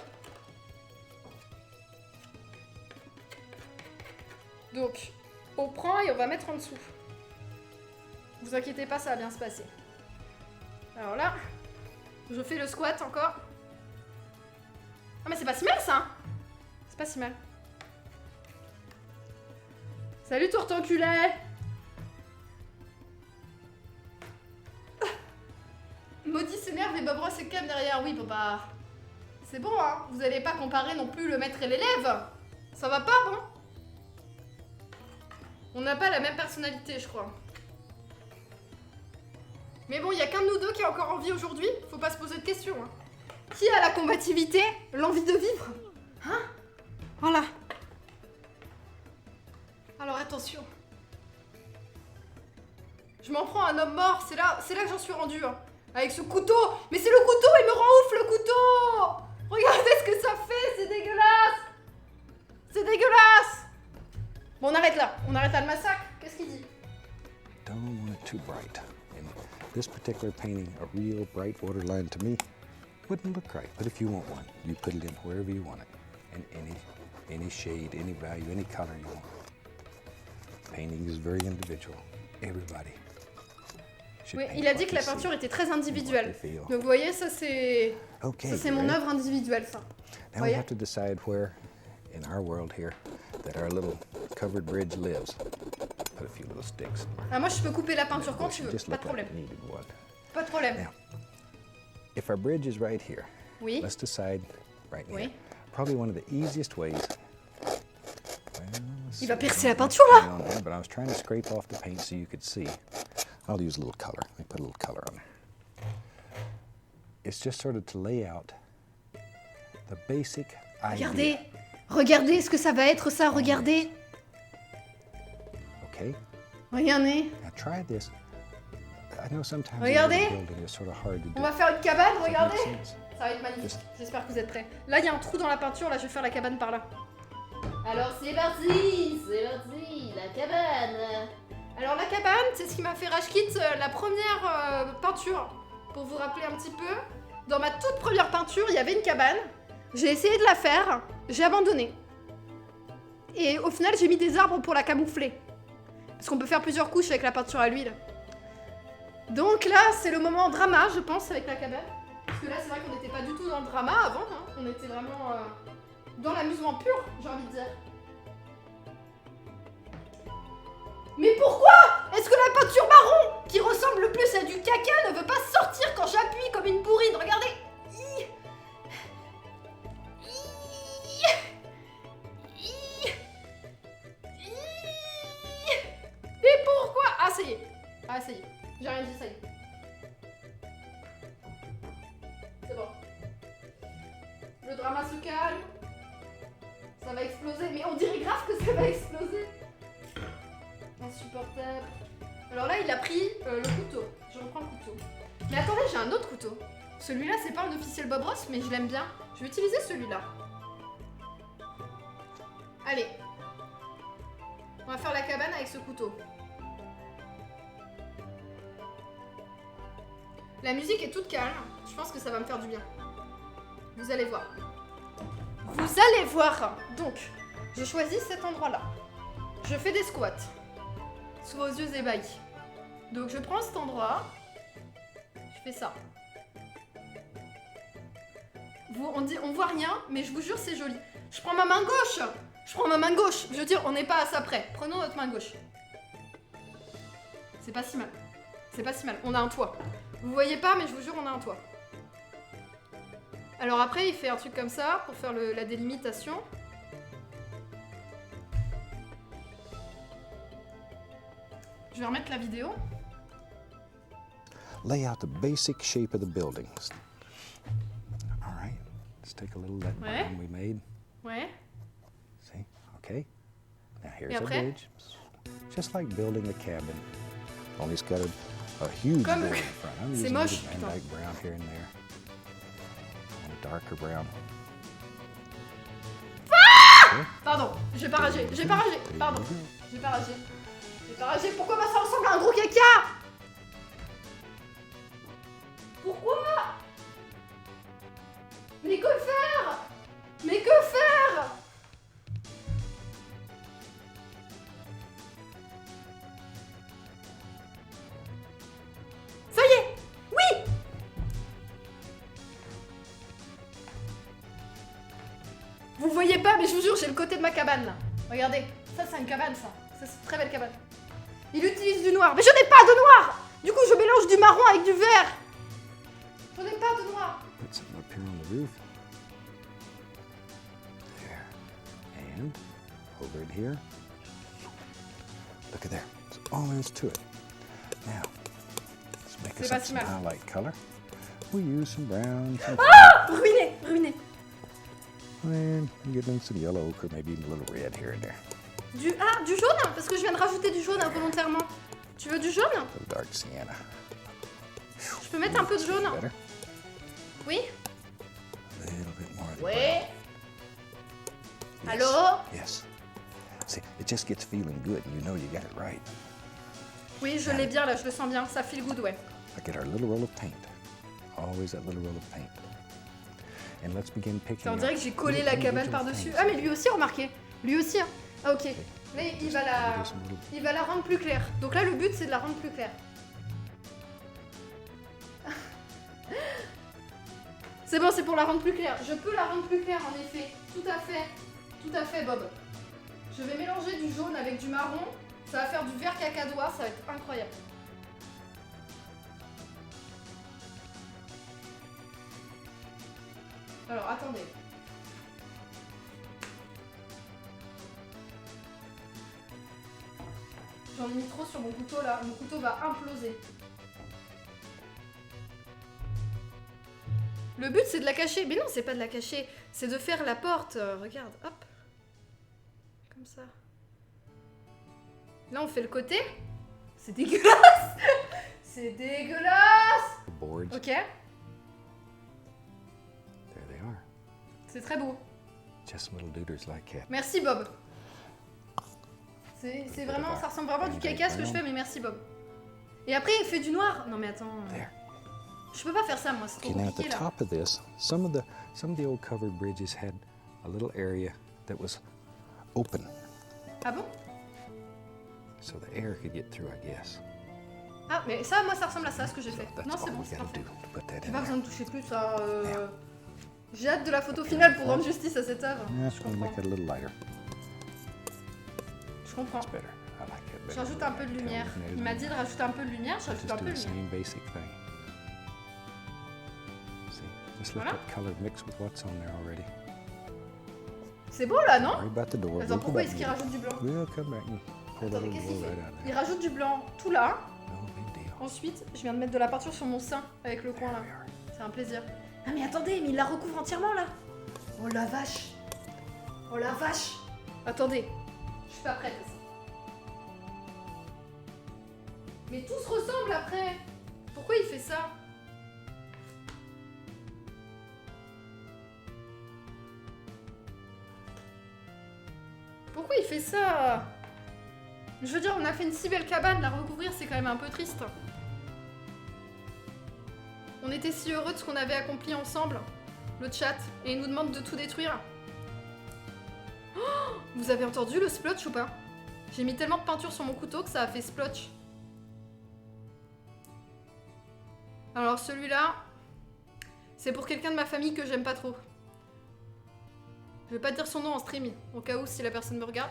Donc, on prend et on va mettre en dessous. Vous inquiétez pas, ça va bien se passer. Alors là, je fais le squat encore. Ah mais c'est pas si mal ça. C'est pas si mal. Salut tourtenculet. Maudit s'énerve et Bob Ross est calme derrière. Oui, bah... C'est bon, hein. Vous allez pas comparer non plus le maître et l'élève. Ça va pas, bon? On n'a pas la même personnalité, je crois. Mais bon, il n'y a qu'un de nous deux qui a encore envie aujourd'hui. Faut pas se poser de questions. Hein. Qui a la combativité? L'envie de vivre? Hein? Voilà. Alors attention. Je Je m'en prends un homme mort, c'est là que j'en suis rendue. Hein. Avec ce couteau. Mais c'est le couteau, il me rend ouf le couteau. Regardez ce que ça fait, c'est dégueulasse. C'est dégueulasse. Bon, on arrête là le massacre. Qu'est-ce qu'il dit? Don't want it too bright. And this particular painting, a real bright waterline to me, wouldn't look right. But if you want one, you put it in wherever you want it. In any shade, any value, any color you want. Painting is very individual. Everybody. Oui, il a dit que la peinture était très individuelle. Donc vous voyez, ça c'est mon œuvre individuelle, ça. Now we have to decide where, in our world here, that our little covered bridge lives. Put a few little sticks. Ah, moi je peux couper la peinture quand tu veux, pas de problème. Pas de problème. Now, if our bridge is right here, oui. Let's decide right now. Oui. Probably one of the easiest ways. Il va percer la peinture là. But I was trying to scrape off the paint so you could see. I'll use a little color. Let me put a little color on there. It's just sort of to lay out the basic idea. Regardez ce que ça va être ça, regardez. Okay. Regardez. Now try this. I know sometimes regardez. Building is sort of hard to do. On va faire une cabane, regardez. Ça va être magnifique. J'espère que vous êtes prêts. Là, il y a un trou dans la peinture, là je vais faire la cabane par là. Alors c'est parti, la cabane. Alors la cabane, c'est ce qui m'a fait rage quit la première peinture. Pour vous rappeler un petit peu, dans ma toute première peinture, il y avait une cabane. J'ai essayé de la faire, j'ai abandonné. Et au final, j'ai mis des arbres pour la camoufler. Parce qu'on peut faire plusieurs couches avec la peinture à l'huile. Donc là, c'est le moment drama, je pense, avec la cabane. Parce que là, c'est vrai qu'on n'était pas du tout dans le drama avant. Hein. On était vraiment dans l'amusement pur, j'ai envie de dire. Mais pourquoi est-ce que la peinture marron, qui ressemble le plus à du caca, ne veut pas sortir quand j'appuie comme une bourrine? Regardez. Mais pourquoi? Ah, ça y est. Ah, ça y est. J'ai rien dit, ça y est. C'est bon. Le drama se calme. Ça va exploser. Mais on dirait grave que ça va exploser. Insupportable. Alors là, il a pris le couteau. Je reprends le couteau. Mais attendez, j'ai un autre couteau. Celui-là, c'est pas un officiel Bob Ross, mais je l'aime bien. Je vais utiliser celui-là. Allez. On va faire la cabane avec ce couteau. La musique est toute calme. Je pense que ça va me faire du bien. Vous allez voir. Vous allez voir. Donc, je choisis cet endroit-là. Je fais des squats. Sous vos yeux ébahis. Donc je prends cet endroit. Je fais ça. On voit rien, mais je vous jure c'est joli. Je prends ma main gauche. Je veux dire, on n'est pas à ça près. Prenons notre main gauche. C'est pas si mal. On a un toit. Vous voyez pas, mais je vous jure, on a un toit. Alors après, il fait un truc comme ça pour faire la délimitation. Je vais remettre la vidéo. Lay out the basic shape of the buildings. All right. Let's take a little of that brown we made. Ouais. See? Okay. Now here's a bridge. Just like building a cabin. Only it's got a huge board in front. I'm using a little Van Dyke brown here and there. A darker brown. Ah! Okay. Pardon, j'ai pas ragé. Pardon. J'ai pas ragé. Pourquoi ça ressemble à un gros caca? Pourquoi? Mais que faire? Ça y est. Oui. Vous voyez pas, mais je vous jure, j'ai le côté de ma cabane là. Regardez, ça c'est une cabane ça. Ça c'est une très belle cabane. Il utilise du noir. Mais je n'ai pas de noir. Du coup, je mélange du marron avec du vert. Je n'ai pas de noir. Put something up here on the roof. There. And over it here. Look at there. That's all there is to it. Now, let's make us up some highlight color. We use some brown. Ah! Ruiné. And get in some yellow ochre, maybe even a little red here and there. Du jaune? Parce que je viens de rajouter du jaune involontairement. Tu veux du jaune? little dark sienna. Je peux mettre un peu de jaune? Better? Oui? A little bit more. At the Ouais. bottom. Allô? Yes. See, it just gets feeling good and you know you got it right. Oui, je l'ai bien là, je le sens bien. Ça feel good, ouais. I get our little roll of paint. Always that little roll of paint. And let's begin picking On out dirait que j'ai collé la individual cabane par-dessus. things. Ah, mais lui aussi, remarquez. Lui aussi, hein. Ah, ok. Là, Do some little- il va la rendre plus claire. Donc là, le but, c'est de la rendre plus claire. C'est bon, c'est pour la rendre plus claire. Je peux la rendre plus claire, en effet. Tout à fait, Bob. Je vais mélanger du jaune avec du marron. Ça va faire du vert cacadois, ça va être incroyable. Alors, attendez. J'en ai mis trop sur mon couteau là. Mon couteau va imploser. Le but c'est de la cacher. Mais non, c'est pas de la cacher. C'est de faire la porte. Regarde, hop. Comme ça. Là on fait le côté. C'est dégueulasse. C'est dégueulasse. boards. Ok. There they are. C'est très beau. Just some little dooders like that. Merci Bob. C'est vraiment, ça ressemble vraiment à du caca ce que je fais, mais merci Bob. Et après il fait du noir. Non mais attends. There. Je peux pas faire ça moi, c'est trop Okay, now at compliqué the là. top of this, some of the old covered bridges had a little area that was open, Ah bon? so the air could get through, I guess. Ah mais ça moi ça ressemble à ça ce que j'ai fait. That's Non c'est all bon, we c'est gotta parfait. do to put that J'ai in pas there. besoin de toucher plus ça. J'ai hâte de la photo finale pour rendre justice à cette œuvre. Yeah, Je I'm gonna make comprends. it a little lighter. Je comprends. It's better. I like it better. Je rajoute un peu de lumière. Il m'a dit de rajouter un peu de lumière, je rajoute Just un do peu de the lumière. same basic thing. See, just let Voilà. that color mix with what's on there already. C'est beau là, non? Worry about the door. Attends, We'll come pourquoi back est-ce and qu'il get it. rajoute du blanc? We'll come back and pull that Attendez, little qu'est-ce qu'il roll fait? right out of Il there. rajoute du blanc tout là. No big deal. Ensuite, je viens de mettre de la peinture sur mon sein avec le coin là. There we are. C'est un plaisir. Ah mais attendez, mais il la recouvre entièrement là. Oh la vache. Oh la vache. Attendez, je suis pas prête à ça. Mais tout se ressemble après. Pourquoi il fait ça? Pourquoi il fait ça? Je veux dire, on a fait une si belle cabane, la recouvrir c'est quand même un peu triste. On était si heureux de ce qu'on avait accompli ensemble, le chat, et il nous demande de tout détruire. Oh, vous avez entendu le splotch ou pas? J'ai mis tellement de peinture sur mon couteau que ça a fait splotch. Alors celui-là, c'est pour quelqu'un de ma famille que j'aime pas trop. Je vais pas dire son nom en streaming, au cas où si la personne me regarde.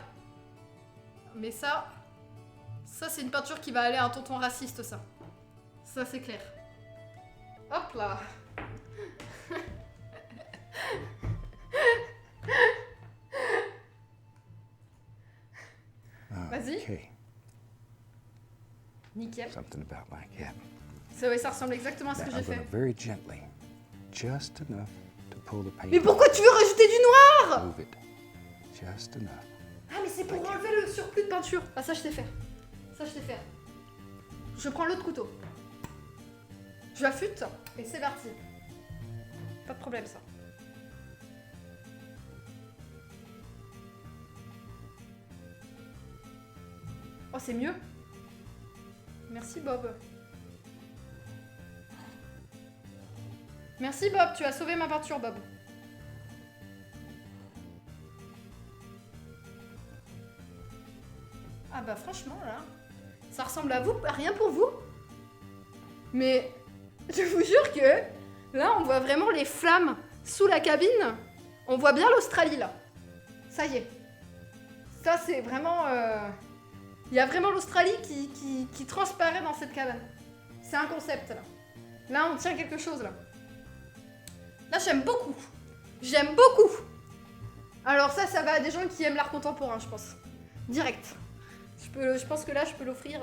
Mais ça c'est une peinture qui va aller à un tonton raciste, ça. Ça c'est clair. Hop là. Vas-y. Okay, Nickel. something about like that. Ouais, ça ressemble exactement à ce Now que I'm j'ai gonna fait. very gently, just enough to pull the paint. Mais pourquoi tu veux rajouter du noir? Move it, just enough. Ah mais c'est pour enlever le surplus de peinture. Ah ça je sais faire. Ça je sais faire. Je prends l'autre couteau. Je l'affûte et c'est parti. Pas de problème ça. Oh c'est mieux. Merci Bob. Merci Bob, tu as sauvé ma peinture Bob. Ah bah franchement là, ça ressemble à vous, rien pour vous. Mais je vous jure que là on voit vraiment les flammes sous la cabine. On voit bien l'Australie là. Ça y est. Ça c'est vraiment... Il y a vraiment l'Australie qui transparaît dans cette cabane. C'est un concept là. Là on tient quelque chose là. Là j'aime beaucoup. J'aime beaucoup. Alors ça va à des gens qui aiment l'art contemporain je pense. Direct. Je pense que là, je peux l'offrir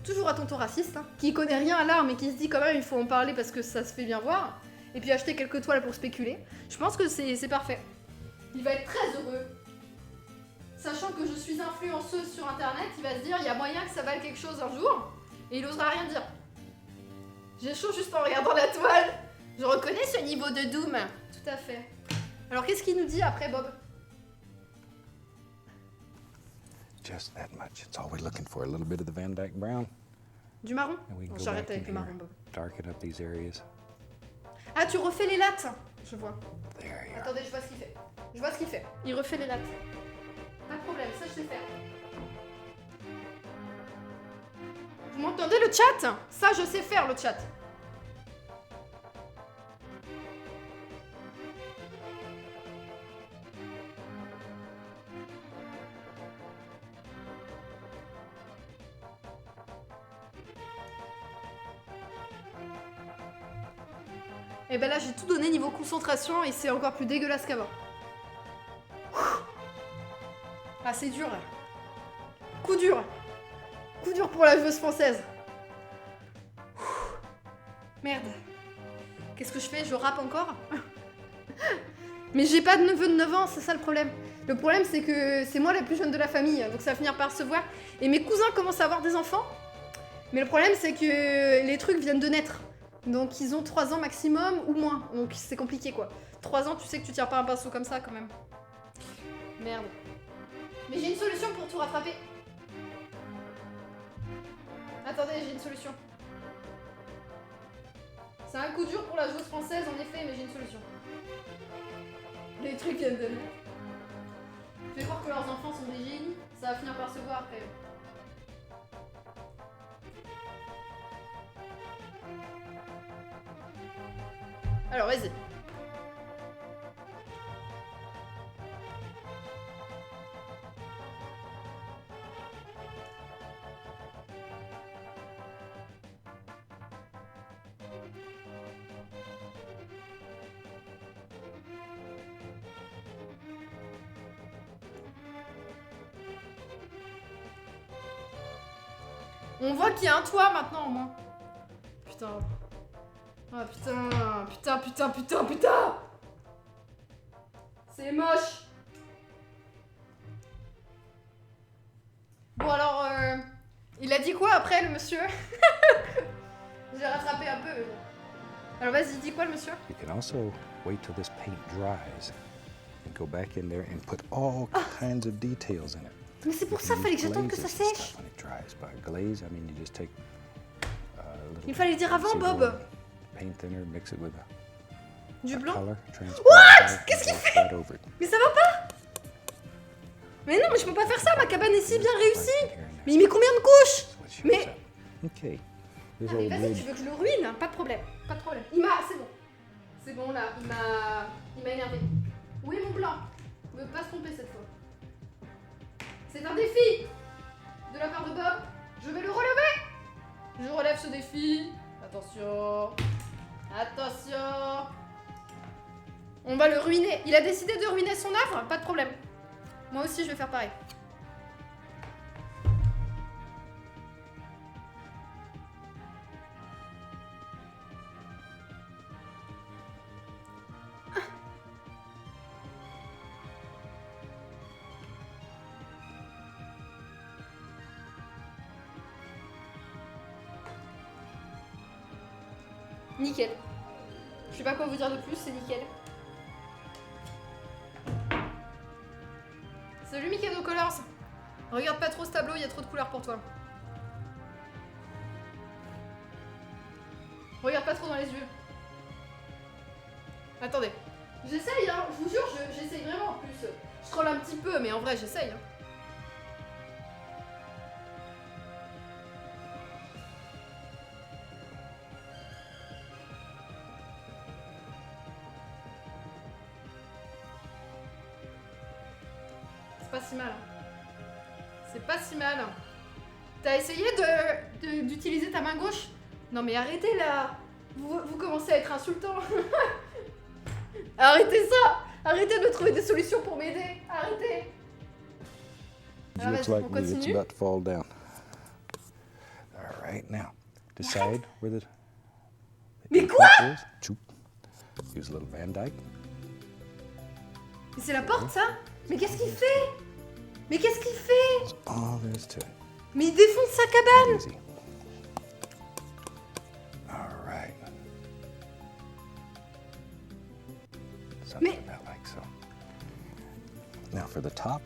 toujours à tonton raciste, hein, qui connaît rien à l'art, mais qui se dit quand même il faut en parler parce que ça se fait bien voir. Et puis acheter quelques toiles pour spéculer. Je pense que c'est parfait. Il va être très heureux. Sachant que je suis influenceuse sur internet, il va se dire il y a moyen que ça vaille quelque chose un jour. Et il osera rien dire. J'ai chaud juste en regardant la toile. Je reconnais ce niveau de Doom. Tout à fait. Alors qu'est-ce qu'il nous dit après, Bob? Just that much. It's all we're looking for. A little bit of the Van Dyke brown. Du marron? And we can Bon, go j'arrête back avec in le here, marron, Bob. darken up these areas. Ah, tu refais les lattes? Je vois. There you are. Attendez, je vois ce qu'il fait. Je vois ce qu'il fait. Il refait les lattes. Pas de problème, ça je sais faire. Vous m'entendez le chat? Ça je sais faire le chat. Et ben là j'ai tout donné niveau concentration et c'est encore plus dégueulasse qu'avant. Ah c'est dur là. Coup dur. Coup dur pour la joueuse française. Merde. Qu'est-ce que je fais? Je rappe encore? Mais j'ai pas de neveu de 9 ans, c'est ça le problème. Le problème c'est que c'est moi la plus jeune de la famille, donc ça va finir par se voir. Et mes cousins commencent à avoir des enfants. Mais le problème c'est que les trucs viennent de naître. Donc ils ont 3 ans maximum ou moins. Donc c'est compliqué quoi. 3 ans, tu sais que tu tiens pas un pinceau comme ça quand même. Merde. Mais j'ai une solution pour tout rattraper. Attendez, j'ai une solution. C'est un coup dur pour la joueuse française en effet, mais j'ai une solution. Les trucs viennent de naître. Je vais croire que leurs enfants sont des génies. Ça va finir par se voir après. Alors, vas-y. On voit qu'il y a un toit maintenant au moins. Putain. Ah putain. C'est moche. Bon alors, il a dit quoi après le monsieur? J'ai rattrapé un peu mais bon. Alors vas-y, dis quoi le monsieur? You can also wait till this paint dries and go back in there and put all kinds of details in it. Mais c'est pour ça, fallait que j'attende que ça sèche. When it dries, by glaze, I mean you just take a little Il fallait dire avant, Bob. paint thinner, mix it with Du a blanc? color, transparent What? color, Qu'est-ce qu'il and fait? that over it. Mais ça va pas? Mais non, mais je peux pas faire ça, ma cabane est si bien réussie. Right here, Mais il met combien de couches? that's what she Mais- said. Okay. This Ah, mais old vas-y, lady. tu veux que je le ruine? Pas de problème, pas de problème. Il m'a... C'est bon. C'est bon, là, il m'a énervé. Où est mon blanc? Il veut pas se tromper cette fois. C'est un défi de la part de Bob. Je vais le relever. Je relève ce défi. Attention. Attention. On va le ruiner. Il a décidé de ruiner son œuvre? Pas de problème. Moi aussi, je vais faire pareil. Nickel. Je sais pas quoi vous dire de plus, c'est nickel. Salut Mikado Colors. Regarde pas trop ce tableau, il y a trop de couleurs pour toi. Regarde pas trop dans les yeux. Attendez. J'essaye, hein, je vous jure, j'essaye vraiment en plus. Je troll un petit peu, mais en vrai, j'essaye. Hein. C'est pas si mal. C'est pas si mal. T'as essayé d'utiliser ta main gauche? Non mais arrêtez là. Vous commencez à être insultant. Arrêtez ça. Arrêtez de trouver des solutions pour m'aider. Arrêtez. It Ah, looks vas-y, like on me. It's continue. about to fall down. All right, now decide where the Mais quoi? is. Choop. Use a little Van Dyke. Mais c'est la porte ça? Mais qu'est-ce qu'il fait? Mais qu'est-ce qu'il fait? That's all there is to it. Mais il défonce sa cabane. Easy. Now for the top,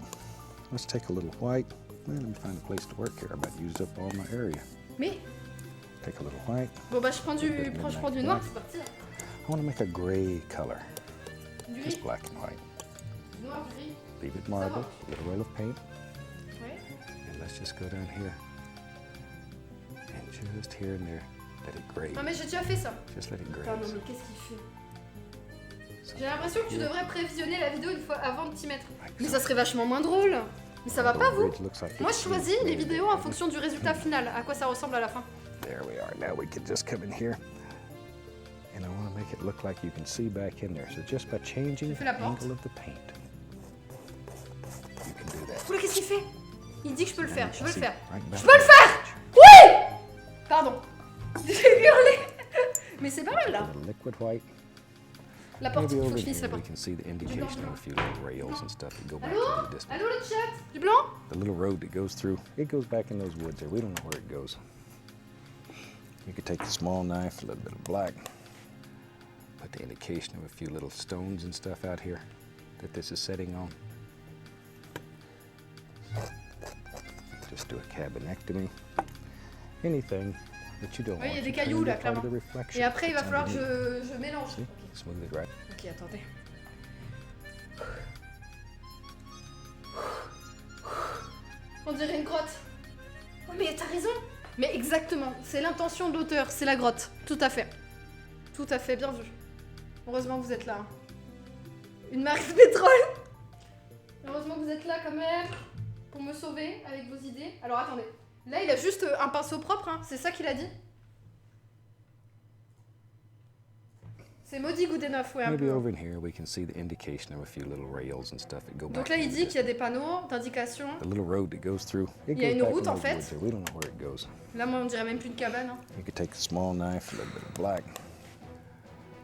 let's take a little white. Well, let me find a place to work here. I about used up all my area. Mais Take a little white. bon bah je prends du noir, c'est parti. I want to make a gray color. Du Just gris. black and white. Noir, gris. Leave it marble, a little roll of paint, Ouais. and let's just go down here. And just here and there, let it gray. Non mais j'ai déjà fait ça. Just let it gray. Attends, non mais qu'est-ce qu'il fait? J'ai l'impression que tu devrais prévisionner la vidéo une fois avant de t'y mettre. Mais ça serait vachement moins drôle. Mais ça va pas vous? Moi je choisis les vidéos en fonction du résultat final, à quoi ça ressemble à la fin. There we are. Now we can just come in here. And I want to make it look like you can see back in there. So just by changing fais the la porte. angle of the paint, you can do that. Oula, qu'est-ce qu'il fait? Il dit que je peux le faire, je veux le See, faire. right back Je peux le in faire! Oui! Pardon. J'ai hurlé. Mais c'est pas mal là. A little liquid white. La porte, Maybe il faut over que je finisse here la we porte. can see the indication of a few little rails and stuff that go back Allô? into this. Allô le chat? Du blanc? The little road that goes through, it goes back in those woods there. We don't know where it goes. You could take a small knife, a little bit of black, put the indication of a few little stones and stuff out here that this is setting on. Just do a cabinectomy. Anything that you don't Oui, il y a want des to turn cailloux into là, part of clairement. the reflection Et après, il va that's falloir que underneath. je mélange. See? Smooth it right. Ok, attendez. On dirait une grotte. Oh, mais t'as raison. Mais exactement, c'est l'intention de l'auteur, c'est la grotte. Tout à fait. Tout à fait, bien vu. Heureusement que vous êtes là. hein. Une marque de pétrole. Heureusement que vous êtes là quand même pour me sauver avec vos idées. Alors attendez. Là, il a juste un pinceau propre, hein. C'est ça qu'il a dit. C'est maudit Goudenov, ouais, un Maybe peu. over in here we can see the indication of a few little rails and stuff that go Donc back là, il into dit this. qu'il y a des panneaux d'indication. The little road that goes through. It Il y a goes une back route, in en those fait. woods there. We don't know where it goes. Là, moi, on dirait même plus une cabane. Hein. You could take a small knife, a little bit of black,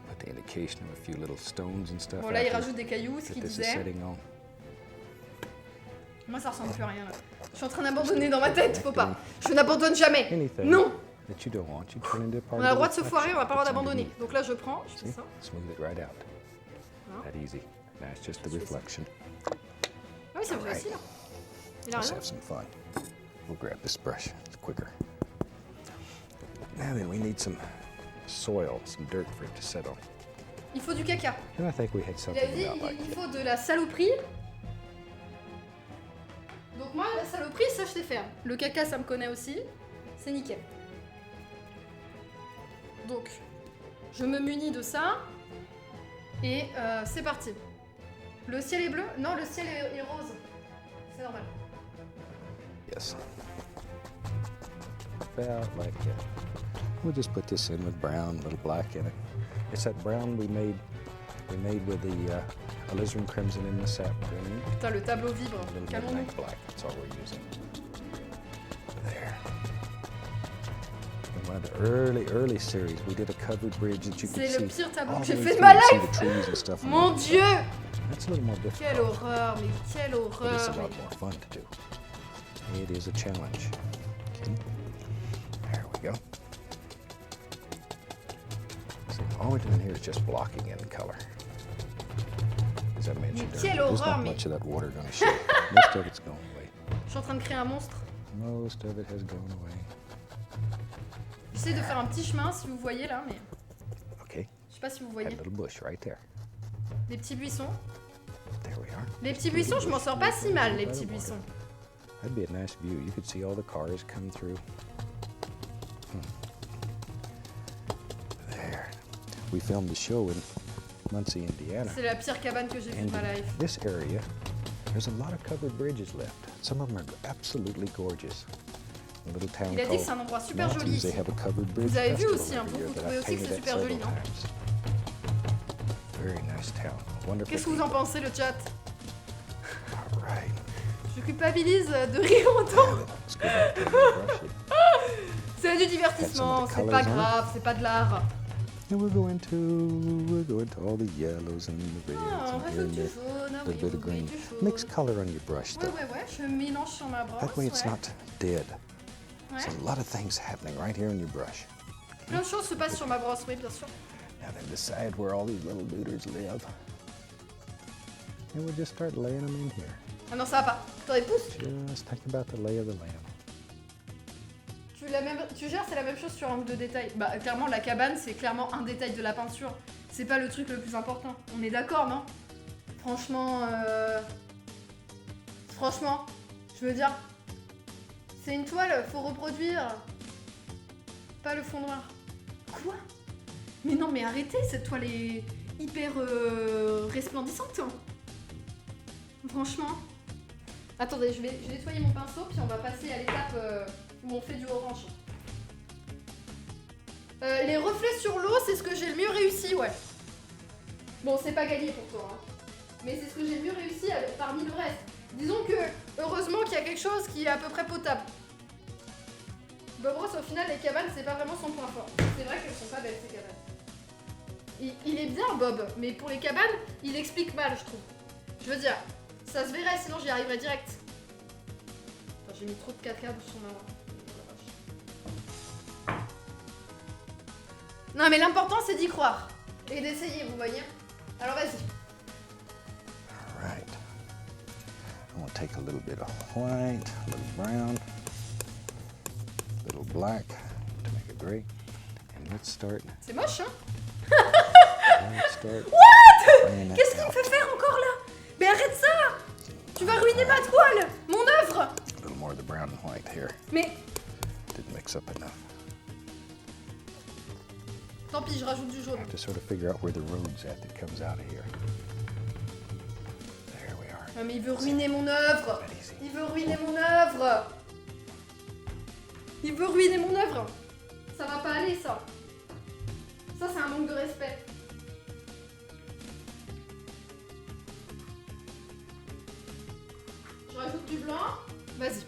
put the indication of a few little stones and stuff Bon, out là, il here rajoute des cailloux, ce that qu'il this is disait. setting on. Moi, ça ressemble plus à rien, là. Je suis en train d'abandonner dans ma tête, faut pas. Je n'abandonne jamais. Anything Non. that you don't want, you turn into a part On a le of droit the de se foirer, on n'a pas le droit reflection d'abandonner. that's Donc là, je prends, je fais underneath. ça. See? Smooth it right out. Voilà. That easy. Now it's just the Je fais ça. reflection. Ah oui, ça me fait Alright. facile. Il a Let's raison. have some fun. We'll grab this brush. It's quicker. Now then, we need some soil, some dirt for it to set on. Il faut du caca. And I think we had Il something a dit about like il faut de la saloperie. Donc moi, la saloperie, ça, je sais faire. Le caca, ça me connaît aussi. C'est nickel. Donc, je me munis de ça. Et c'est parti. Le ciel est bleu? Non, le ciel est rose. C'est normal. Yes. About like that. We'll just put this in with brown, a little black in it. It's that brown we made with the alizarin crimson in the sap green. Putain, le tableau vibre. A little Calmons-nous. midnight black. That's all we're using. There. In one of the early series, we did a covered bridge that you could C'est see. le pire tableau all que the j'ai way fait de through. ma You see life. the trees and stuff on Mon the Dieu! inside. That's a little more difficult. Quelle horreur, mais quelle But it's a horreur. lot more fun to do. It is a challenge. Okay. There we go. See, all we're doing here is just blocking in color. As I mentioned Mais quelle earlier, there's horreur, not mais- much of that water going to show. Most of it's gone away. Je suis en train de créer un monstre. Most of it has gone away. J'essaie de faire un petit chemin, si vous voyez là, mais Okay. je sais pas si vous That voyez. little bush right there. Des petits buissons. There we are. Les petits buissons, je m'en sors pas si mal, les petits buissons. That'd be a nice view. You could see all the cars come through. There. We filmed the show in Muncie, Indiana. C'est la pire cabane que j'ai vue And de ma in life. this area, there's a lot of covered bridges left. Some of them are absolutely gorgeous. A little town Il a dit que called c'est un endroit super joli Matthews, ici. they have a covered bridge Vous avez vu festival aussi, hein, every year vous that trouvez I've aussi que c'est painted super at joli, several non? times. Very nice town. Wonderful Qu'est-ce que vous en people. pensez, le chat? All right. Je culpabilise de rire autant. Let's go back to the brush it. C'est du divertissement, c'est pas grave, c'est pas de l'art. And we'll go into all the yellows and the reds Ah, on and here rajoute and du there. jaune, A oui, little bit oui, of green. du jaune. Mix color on your brush, Ouais, though. ouais, je mélange sur ma brosse. That way it's ouais. not dead. Ouais. There's a lot of things happening right here in your brush. Plein de choses se passent sur ma brosse, oui, bien sûr. Now then decide where all these little dudes live. And we'll just start laying them in here. Ah non, ça va pas. Attendez, pousse. Just think about the lay of the land. Tu gères, c'est la même chose sur angle de détail. Bah, clairement, la cabane, c'est clairement un détail de la peinture. C'est pas le truc le plus important. On est d'accord, non? Franchement, Franchement, je veux dire, c'est une toile, faut reproduire. Pas le fond noir. Quoi? Mais non, mais arrêtez, cette toile est hyper resplendissante. Franchement. Attendez, je vais nettoyer mon pinceau, puis on va passer à l'étape où on fait du orange. Les reflets sur l'eau, c'est ce que j'ai le mieux réussi, ouais. Bon, c'est pas gagné pour toi, hein. Mais c'est ce que j'ai le mieux réussi parmi le reste. Disons que, heureusement qu'il y a quelque chose qui est à peu près potable. Bob Ross, au final, les cabanes, c'est pas vraiment son point fort. C'est vrai qu'elles sont pas belles, ces cabanes. Il est bien, Bob, mais pour les cabanes, il explique mal, je trouve. Je veux dire, ça se verrait, sinon j'y arriverais direct. Attends, j'ai mis trop de caca sur ma main. Non, mais l'important, c'est d'y croire. Et d'essayer, vous voyez. Alors, vas-y. All right. I'm going to take a little bit of white, a little brown, a little black to make it gray. And let's start. C'est moche, hein? What? Qu'est-ce qu'il me fait faire encore là? Mais arrête ça! Tu vas ruiner ma toile! Mon œuvre! A little more of the brown and white here. Mais Didn't mix up enough. tant pis, je rajoute du jaune. To sort of figure out where the road's at that comes out of here. There we are. Non mais il veut ruiner mon œuvre! That easy. Il veut ruiner mon œuvre! Il veut ruiner mon œuvre! Ça va pas aller, ça! Ça, c'est un manque de respect. Je rajoute du blanc. Vas-y.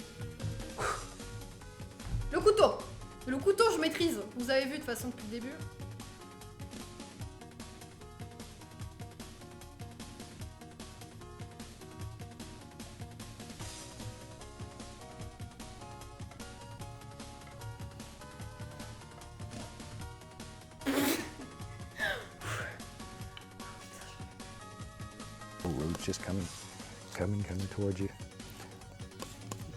Le couteau! Le couteau, je maîtrise. Vous avez vu de toute façon depuis le début. The road's just coming towards you.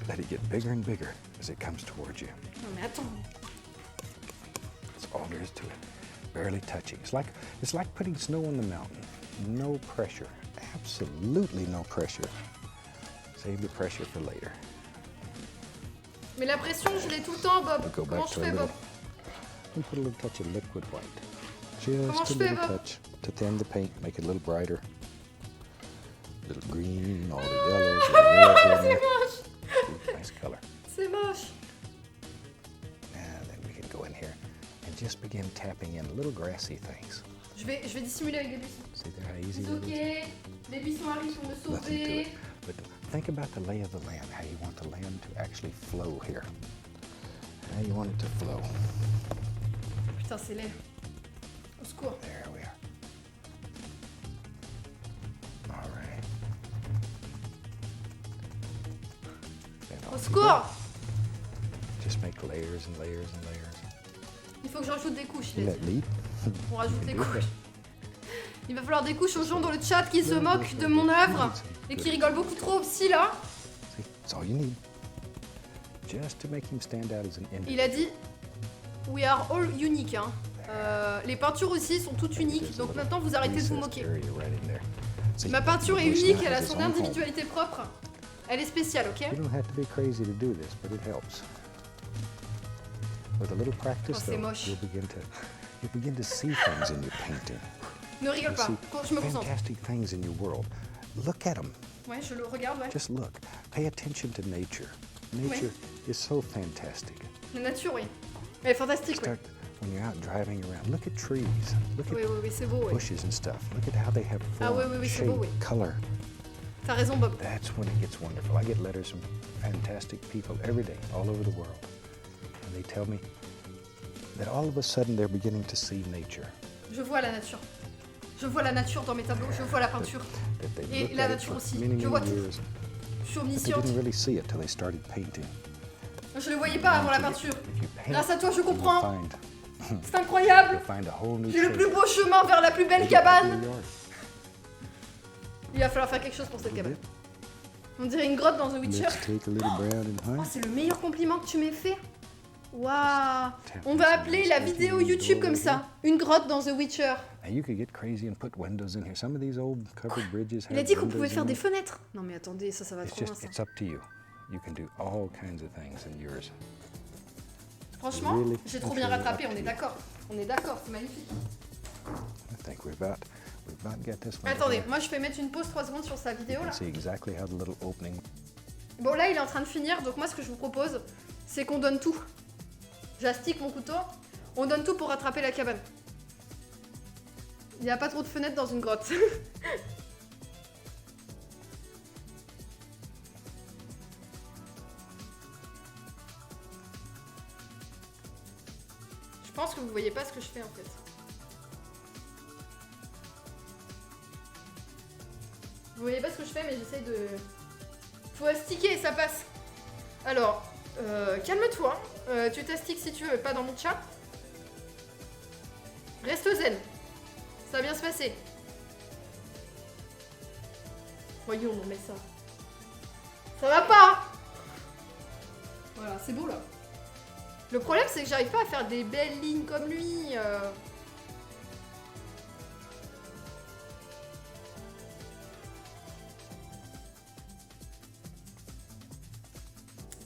Let it get bigger and bigger as it comes towards you. Non mais attends. That's all there is to it. Barely touching. It's like putting snow on the mountain. No pressure. Absolutely no pressure. Save the pressure for later. Mais la pression, je l'ai tout le temps, Bob. Go Comment back je to a fais, little. Bob? And put a little touch of liquid white. Comment Just je a fais, little Bob? touch to thin the paint, make it a little brighter. A little green, all the yellows, the reds in C'est there. moche. Nice color. C'est moche. And then we can go in here and just begin tapping in little grassy things. Je vais dissimuler avec des buissons. See there how easy C'est that ok. is? Les buissons arrivent pour me Nothing to sauver. it. But think about the lay of the land, how you want the land to actually flow here. How you want it to flow. Putain, c'est laid. Au secours. There we are. All right. And Au off you secours! go. Just make layers and layers and layers. Il faut que je rajoute des couches. You Il a let dit. lead. On rajoute des You do couches. that. Il va falloir des couches aux gens dans le chat qui se moquent de mon œuvre et qui rigolent beaucoup trop aussi là. See, that's all you need. Just to make him stand out as an individual. Il a dit We are all unique. Hein. Les peintures aussi sont toutes uniques. Donc maintenant vous arrêtez de vous moquer. Ma peinture est unique, elle a son individualité propre. Elle est spéciale, ok? You don't have to be crazy to do this, but it helps. With a little practice, Oh, c'est though, moche. you'll begin to see things in your painting. Ne rigole You'll pas, see je me concentre. fantastic things in your world. Look at them. Ouais, je le regarde, ouais. Just look. Pay attention to nature. Nature is so fantastic. La nature, oui. Elle est fantastique, oui. Start when you're out driving around. Look at trees. Look Oui, at oui, oui, c'est beau, oui. bushes and stuff. Look at how they have Ah, form, oui, oui, oui, c'est shape, beau, oui. color. T'as raison, Bob. That's when it gets wonderful. I get letters from fantastic people every day, all over the world. And they tell me that all of a sudden they're beginning to see nature. Je vois la nature. Je vois la nature dans mes tableaux, je vois la peinture. That they Et looked la at it nature for aussi. many, Je vois many tout. years, Je suis but they omnisciente. didn't really see it till they started painting. Je le voyais pas avant la If you- peinture. if you paint, Grâce à toi, je you'll comprends. find- C'est incroyable. you'll find a whole new J'ai le shape. plus beau chemin vers la plus belle Look at cabane. New York. Il va falloir faire quelque chose pour cette cabane. On dirait une grotte dans The Witcher. Let's take a little brown and Oh, white. c'est le meilleur compliment que tu m'aies fait. Waouh. On va appeler la vidéo YouTube comme ça. Une grotte dans The Witcher. Now you could get crazy and put windows in here. Some of these old covered bridges have Il a dit qu'on windows pouvait faire in des them. fenêtres. Non mais attendez, ça va It's trop loin just, ça. it's up to you. You can do all kinds of things in yours. Franchement, Really, j'ai trop it's bien really rattrapé, up on to est you. d'accord. On est d'accord, c'est magnifique. I think we've about got this one. Attendez, here. moi je vais mettre une pause 3 secondes sur sa You vidéo can là. see exactly how the little opening. Bon là il est en train de finir, donc moi ce que je vous propose, c'est qu'on donne tout. J'astique mon couteau, on donne tout pour rattraper la cabane. Il n'y a pas trop de fenêtres dans une grotte. Je pense que vous voyez pas ce que je fais en fait. Vous voyez pas ce que je fais, mais j'essaye de... Faut astiquer et ça passe. Alors, calme-toi. Tu t'astiques si tu veux, pas dans mon chat. Reste zen. Ça va bien se passer. Voyons, on met ça. Ça va pas. Voilà, c'est beau là. Le problème, c'est que j'arrive pas à faire des belles lignes comme lui.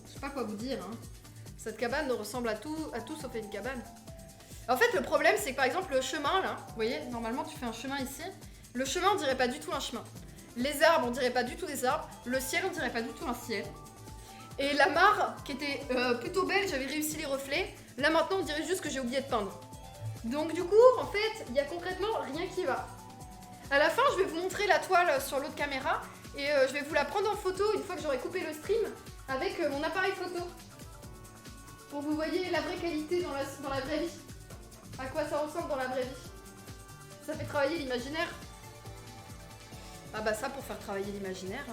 Je sais pas quoi vous dire. Hein. Cette cabane ressemble à tout sauf à une cabane. En fait, le problème, c'est que par exemple, le chemin là, vous voyez, normalement tu fais un chemin ici. Le chemin, on dirait pas du tout un chemin. Les arbres, on dirait pas du tout des arbres. Le ciel, on dirait pas du tout un ciel. Et la mare, qui était plutôt belle, j'avais réussi les reflets. Là maintenant, on dirait juste que j'ai oublié de peindre. Donc du coup, en fait, il y a concrètement rien qui va. À la fin, je vais vous montrer la toile sur l'autre caméra. Et je vais vous la prendre en photo une fois que j'aurai coupé le stream avec mon appareil photo. Pour que vous voyez la vraie qualité dans la vraie vie. À quoi ça ressemble dans la vraie vie. Ça fait travailler l'imaginaire. Ah bah ça, pour faire travailler l'imaginaire...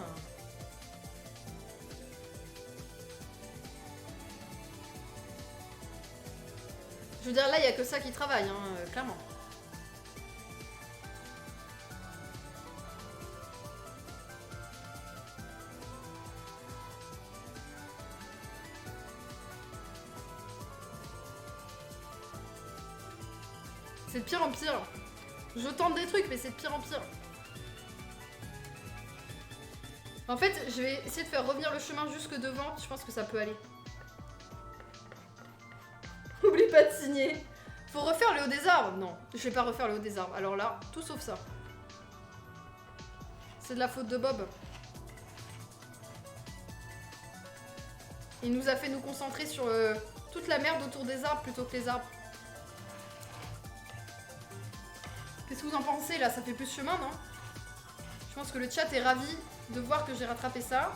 Je veux dire, là, il n'y a que ça qui travaille, hein, clairement. C'est de pire en pire. Je tente des trucs, mais c'est de pire en pire. En fait, je vais essayer de faire revenir le chemin jusque devant. Je pense que ça peut aller. Oublie pas de signer. Faut refaire le haut des arbres. Non, je vais pas refaire le haut des arbres. Alors là, tout sauf ça. C'est de la faute de Bob. Il nous a fait nous concentrer sur toute la merde autour des arbres plutôt que les arbres. Qu'est-ce que vous en pensez là? Ça fait plus chemin, non? Je pense que le chat est ravi de voir que j'ai rattrapé ça.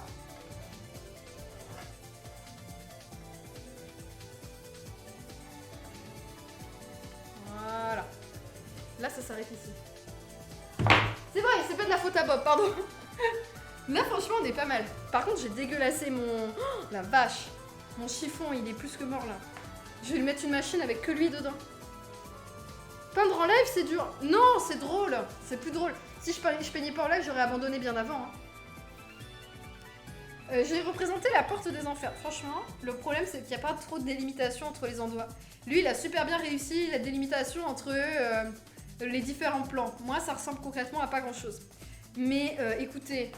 Voilà. Là, ça s'arrête ici. C'est vrai, c'est pas de la faute à Bob, pardon. Là, franchement, on est pas mal. Par contre, j'ai dégueulassé mon... Oh, la vache. Mon chiffon, il est plus que mort, là. Je vais lui mettre une machine avec que lui dedans. Peindre en live, c'est dur. Non, c'est drôle. C'est plus drôle. Si je peignais pas en live, j'aurais abandonné bien avant. Hein. J'ai représenté la porte des enfers. Franchement, le problème, c'est qu'il n'y a pas trop de délimitation entre les endroits. Lui, il a super bien réussi la délimitation entre les différents plans. Moi, ça ressemble concrètement à pas grand-chose. Mais écoutez,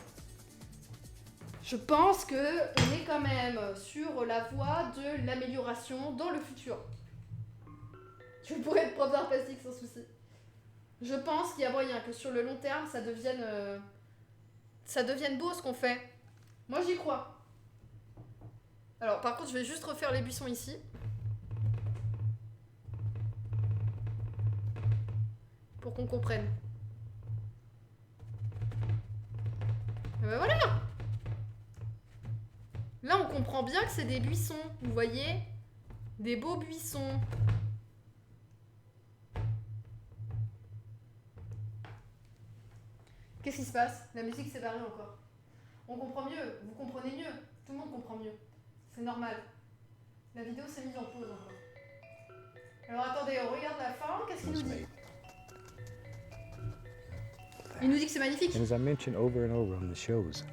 je pense qu'on est quand même sur la voie de l'amélioration dans le futur. Je pourrais être prof d'art plastique sans souci. Je pense qu'il y a moyen que sur le long terme, ça devienne beau ce qu'on fait. Moi, j'y crois. Alors, par contre, je vais juste refaire les buissons ici. Pour qu'on comprenne. Et ben voilà! Là, on comprend bien que c'est des buissons. Vous voyez? Des beaux buissons. Qu'est-ce qui se passe? La musique s'est barrée encore. On comprend mieux, vous comprenez mieux, tout le monde comprend mieux. C'est normal. La vidéo s'est mise en pause encore. Alors attendez, on regarde la fin, qu'est-ce qu'il nous dit? Il nous dit que c'est magnifique. And as I mentioned over and over on the shows,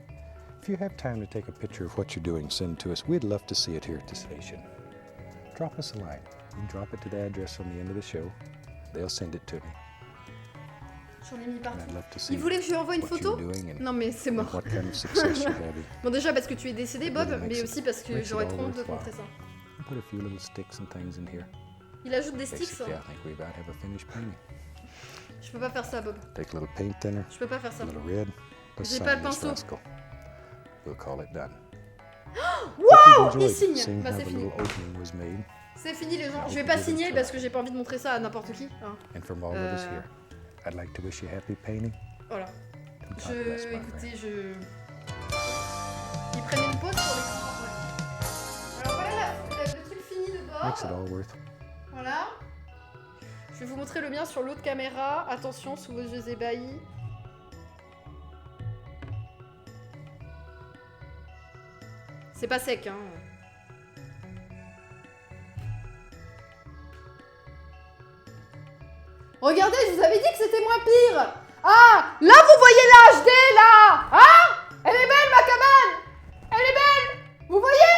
if you have time to take a picture of what you're doing, send it to us. We'd love to see it here at the station. Drop us a line. You can drop it to the address on the end of the show. They'll send it to me. J'en ai mis And partout. I'd love to see Il voulait que je lui envoie une what photo? you're doing and Non mais c'est mort. what kind of success you're having. Bon déjà parce que tu es décédé Bob, Really makes mais it- aussi parce que makes it j'aurais all trop honte de te worthwhile. montrer ça. Put a few little sticks and things in here. Il ajoute des sticks. Basically, I think we about have a finished painting. Je peux pas faire ça Bob. Take a little paint thinner, Je peux pas faire ça. a little red. Let's J'ai sign pas le this pinceau. rascal. We'll call it done. Wow, Hope you il enjoyed signe. seeing Bah how c'est the fini. little opening was made. C'est fini les gens. I Je vais hope pas you give it a signer try. parce que j'ai pas envie de montrer ça à n'importe qui. Hein. And from all of us here, I'd like to wish you happy painting. Voilà. And God bless, my friend. Écoutez, Ils prennent une pause pour l'écran. Ouais. Alors voilà le truc fini de Makes it bord. all worth. Voilà. Je vais vous montrer le mien sur l'autre caméra. Attention sous vos yeux ébahis. C'est pas sec, hein. Regardez, je vous avais dit que c'était moins pire. Ah, là vous voyez la HD là. Hein? Elle est belle ma cabane. Elle est belle. Vous voyez?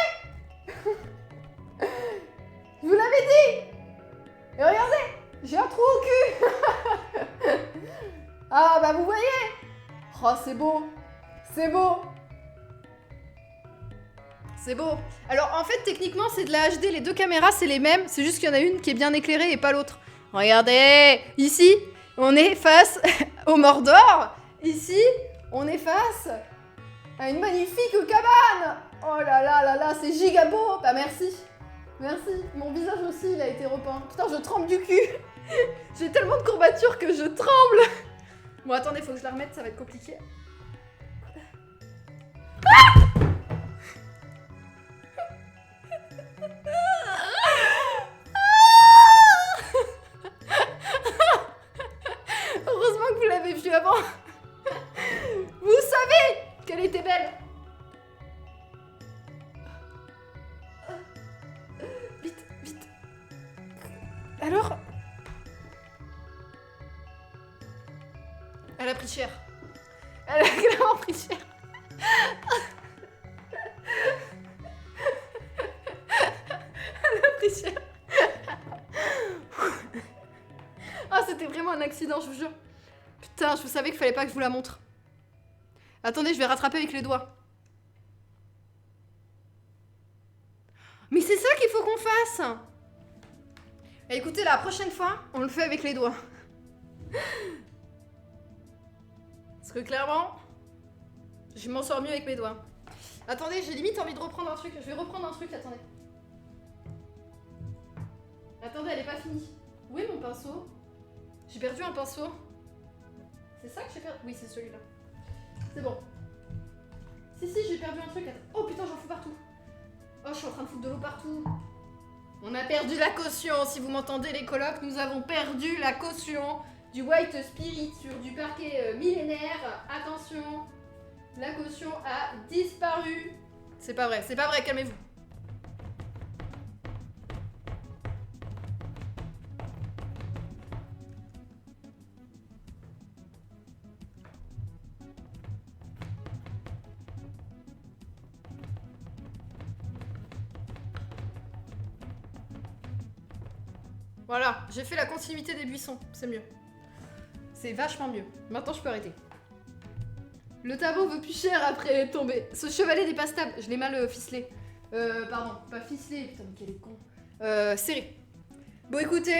Je vous l'avais dit. Et regardez, j'ai un trou au cul. Ah bah vous voyez. Oh c'est beau. C'est beau. C'est beau. Alors en fait techniquement c'est de la HD, les deux caméras c'est les mêmes, c'est juste qu'il y en a une qui est bien éclairée et pas l'autre. Regardez, ici on est face au Mordor, ici on est face à une magnifique cabane. Oh là là là là, c'est giga beau. Bah merci. Merci. Mon visage aussi il a été repeint. Putain je tremble du cul. J'ai tellement de courbatures que je tremble. Bon attendez, faut que je la remette, ça va être compliqué. Heureusement que vous l'avez vue avant. Vous savez qu'elle était belle. Vite, vite. Alors? Elle a pris cher. Elle a clairement pris cher. Elle a pris cher. Ah, c'était vraiment un accident, je vous jure. Putain, je savais qu'il fallait pas que je vous la montre. Attendez, je vais rattraper avec les doigts. Mais c'est ça qu'il faut qu'on fasse. Et écoutez, la prochaine fois, on le fait avec les doigts. Parce que clairement, je m'en sors mieux avec mes doigts. Attendez, j'ai limite envie de reprendre un truc. Je vais reprendre un truc, attendez. Attendez, elle est pas finie. Où est mon pinceau? J'ai perdu un pinceau. C'est ça que j'ai perdu? Oui, c'est celui-là. C'est bon. Si, j'ai perdu un truc. Attends. Oh putain, j'en fous partout. Oh, je suis en train de foutre de l'eau partout. On a perdu la caution. Si vous m'entendez, les colocs, nous avons perdu la caution du White Spirit sur du parquet millénaire. Attention, la caution a disparu. C'est pas vrai, calmez-vous. Voilà, j'ai fait la continuité des buissons, c'est mieux. C'est vachement mieux. Maintenant, je peux arrêter. Le tableau vaut plus cher après tomber. Ce chevalet n'est pas stable. Je l'ai mal ficelé. Pardon, pas ficelé. Putain, mais quel est con. Serré. Bon, écoutez,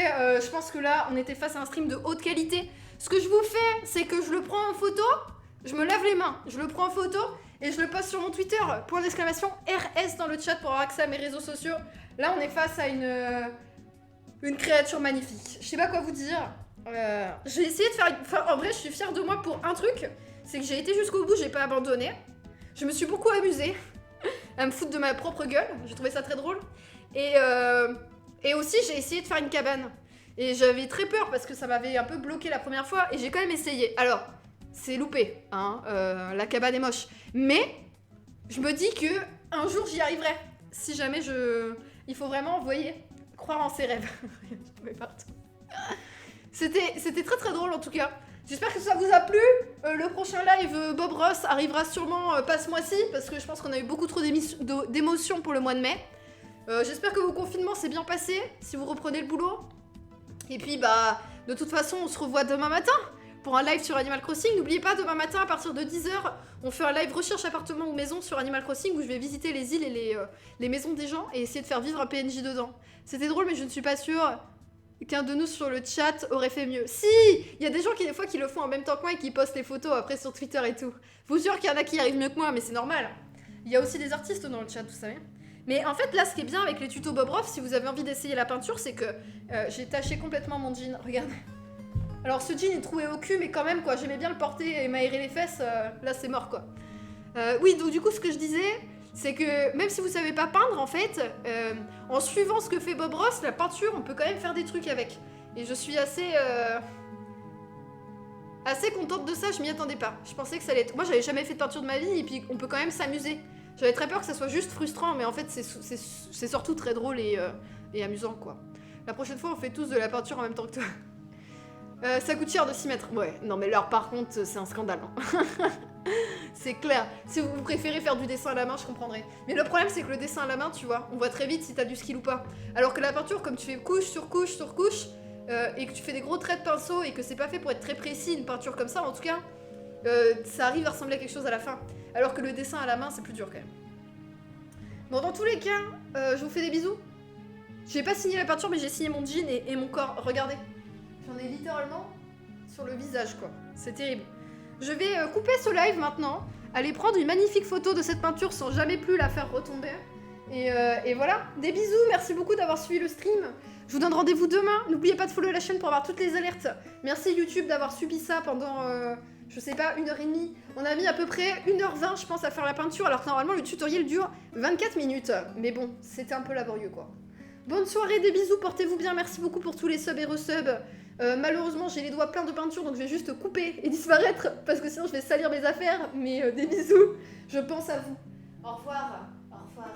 je pense que là, on était face à un stream de haute qualité. Ce que je vous fais, c'est que je le prends en photo. Je me lave les mains. Je le prends en photo et je le poste sur mon Twitter. Point d'exclamation RS dans le chat pour avoir accès à mes réseaux sociaux. Là, on est face à une créature magnifique. Je sais pas quoi vous dire. J'ai essayé de faire... Enfin, en vrai, je suis fière de moi pour un truc. C'est que j'ai été jusqu'au bout, j'ai pas abandonné. Je me suis beaucoup amusée à me foutre de ma propre gueule. J'ai trouvé ça très drôle. Et aussi, j'ai essayé de faire une cabane. Et j'avais très peur parce que ça m'avait un peu bloqué la première fois. Et j'ai quand même essayé. Alors, c'est loupé. Hein, la cabane est moche. Mais, je me dis que un jour, j'y arriverai. Si jamais il faut vraiment, vous voyez, croire en ses rêves. Je tombais partout. C'était très très drôle en tout cas. J'espère que ça vous a plu. Le prochain live Bob Ross arrivera sûrement pas ce mois-ci, parce que je pense qu'on a eu beaucoup trop d'émotions pour le mois de mai. J'espère que vos confinements s'est bien passé, si vous reprenez le boulot. Et puis bah, de toute façon, on se revoit demain matin pour un live sur Animal Crossing. N'oubliez pas, demain matin, à partir de 10h, on fait un live recherche appartement ou maison sur Animal Crossing où je vais visiter les îles et les maisons des gens et essayer de faire vivre un PNJ dedans. C'était drôle, mais je ne suis pas sûre qu'un de nous sur le chat aurait fait mieux. Si! Il y a des gens qui, des fois, qui le font en même temps que moi et qui postent les photos après sur Twitter et tout. Je vous jure qu'il y en a qui arrivent mieux que moi, mais c'est normal. Il y a aussi des artistes dans le chat, vous savez. Mais en fait, là, ce qui est bien avec les tutos Bob Ross, si vous avez envie d'essayer la peinture, c'est que j'ai taché complètement mon jean. Regardez. Alors, ce jean est troué au cul, mais quand même, quoi. J'aimais bien le porter et m'aérer les fesses. Là, c'est mort, quoi. Oui, donc du coup, ce que je disais, c'est que même si vous savez pas peindre, en fait, en suivant ce que fait Bob Ross, la peinture, on peut quand même faire des trucs avec. Et je suis assez contente de ça, je m'y attendais pas. Je pensais que ça allait être... Moi, j'avais jamais fait de peinture de ma vie, et puis on peut quand même s'amuser. J'avais très peur que ça soit juste frustrant, mais en fait, c'est surtout très drôle et amusant, quoi. La prochaine fois, on fait tous de la peinture en même temps que toi. Ça coûte cher de s'y mettre. Ouais, non mais alors par contre, c'est un scandale. Hein. C'est clair. Si vous préférez faire du dessin à la main, je comprendrais. Mais le problème, c'est que le dessin à la main, tu vois, on voit très vite si t'as du skill ou pas. Alors que la peinture, comme tu fais couche sur couche sur couche, et que tu fais des gros traits de pinceau et que c'est pas fait pour être très précis, une peinture comme ça, en tout cas, ça arrive à ressembler à quelque chose à la fin. Alors que le dessin à la main, c'est plus dur quand même. Bon, dans tous les cas, je vous fais des bisous. J'ai pas signé la peinture, mais j'ai signé mon jean et mon corps. Regardez. J'en ai littéralement sur le visage, quoi. C'est terrible. Je vais couper ce live maintenant, aller prendre une magnifique photo de cette peinture sans jamais plus la faire retomber. Et voilà. Des bisous, merci beaucoup d'avoir suivi le stream. Je vous donne rendez-vous demain. N'oubliez pas de follow la chaîne pour avoir toutes les alertes. Merci YouTube d'avoir subi ça pendant... je sais pas, 1h30. On a mis à peu près 1h20, je pense, à faire la peinture, alors que normalement, le tutoriel dure 24 minutes. Mais bon, c'était un peu laborieux, quoi. Bonne soirée, des bisous, portez-vous bien. Merci beaucoup pour tous les subs et resubs. Malheureusement, j'ai les doigts pleins de peinture, donc je vais juste couper et disparaître, parce que sinon, je vais salir mes affaires. Mais des bisous, je pense à vous. Au revoir. Au revoir.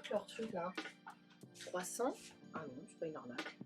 Leur truc là. 300. Ah non, c'est pas une arnaque.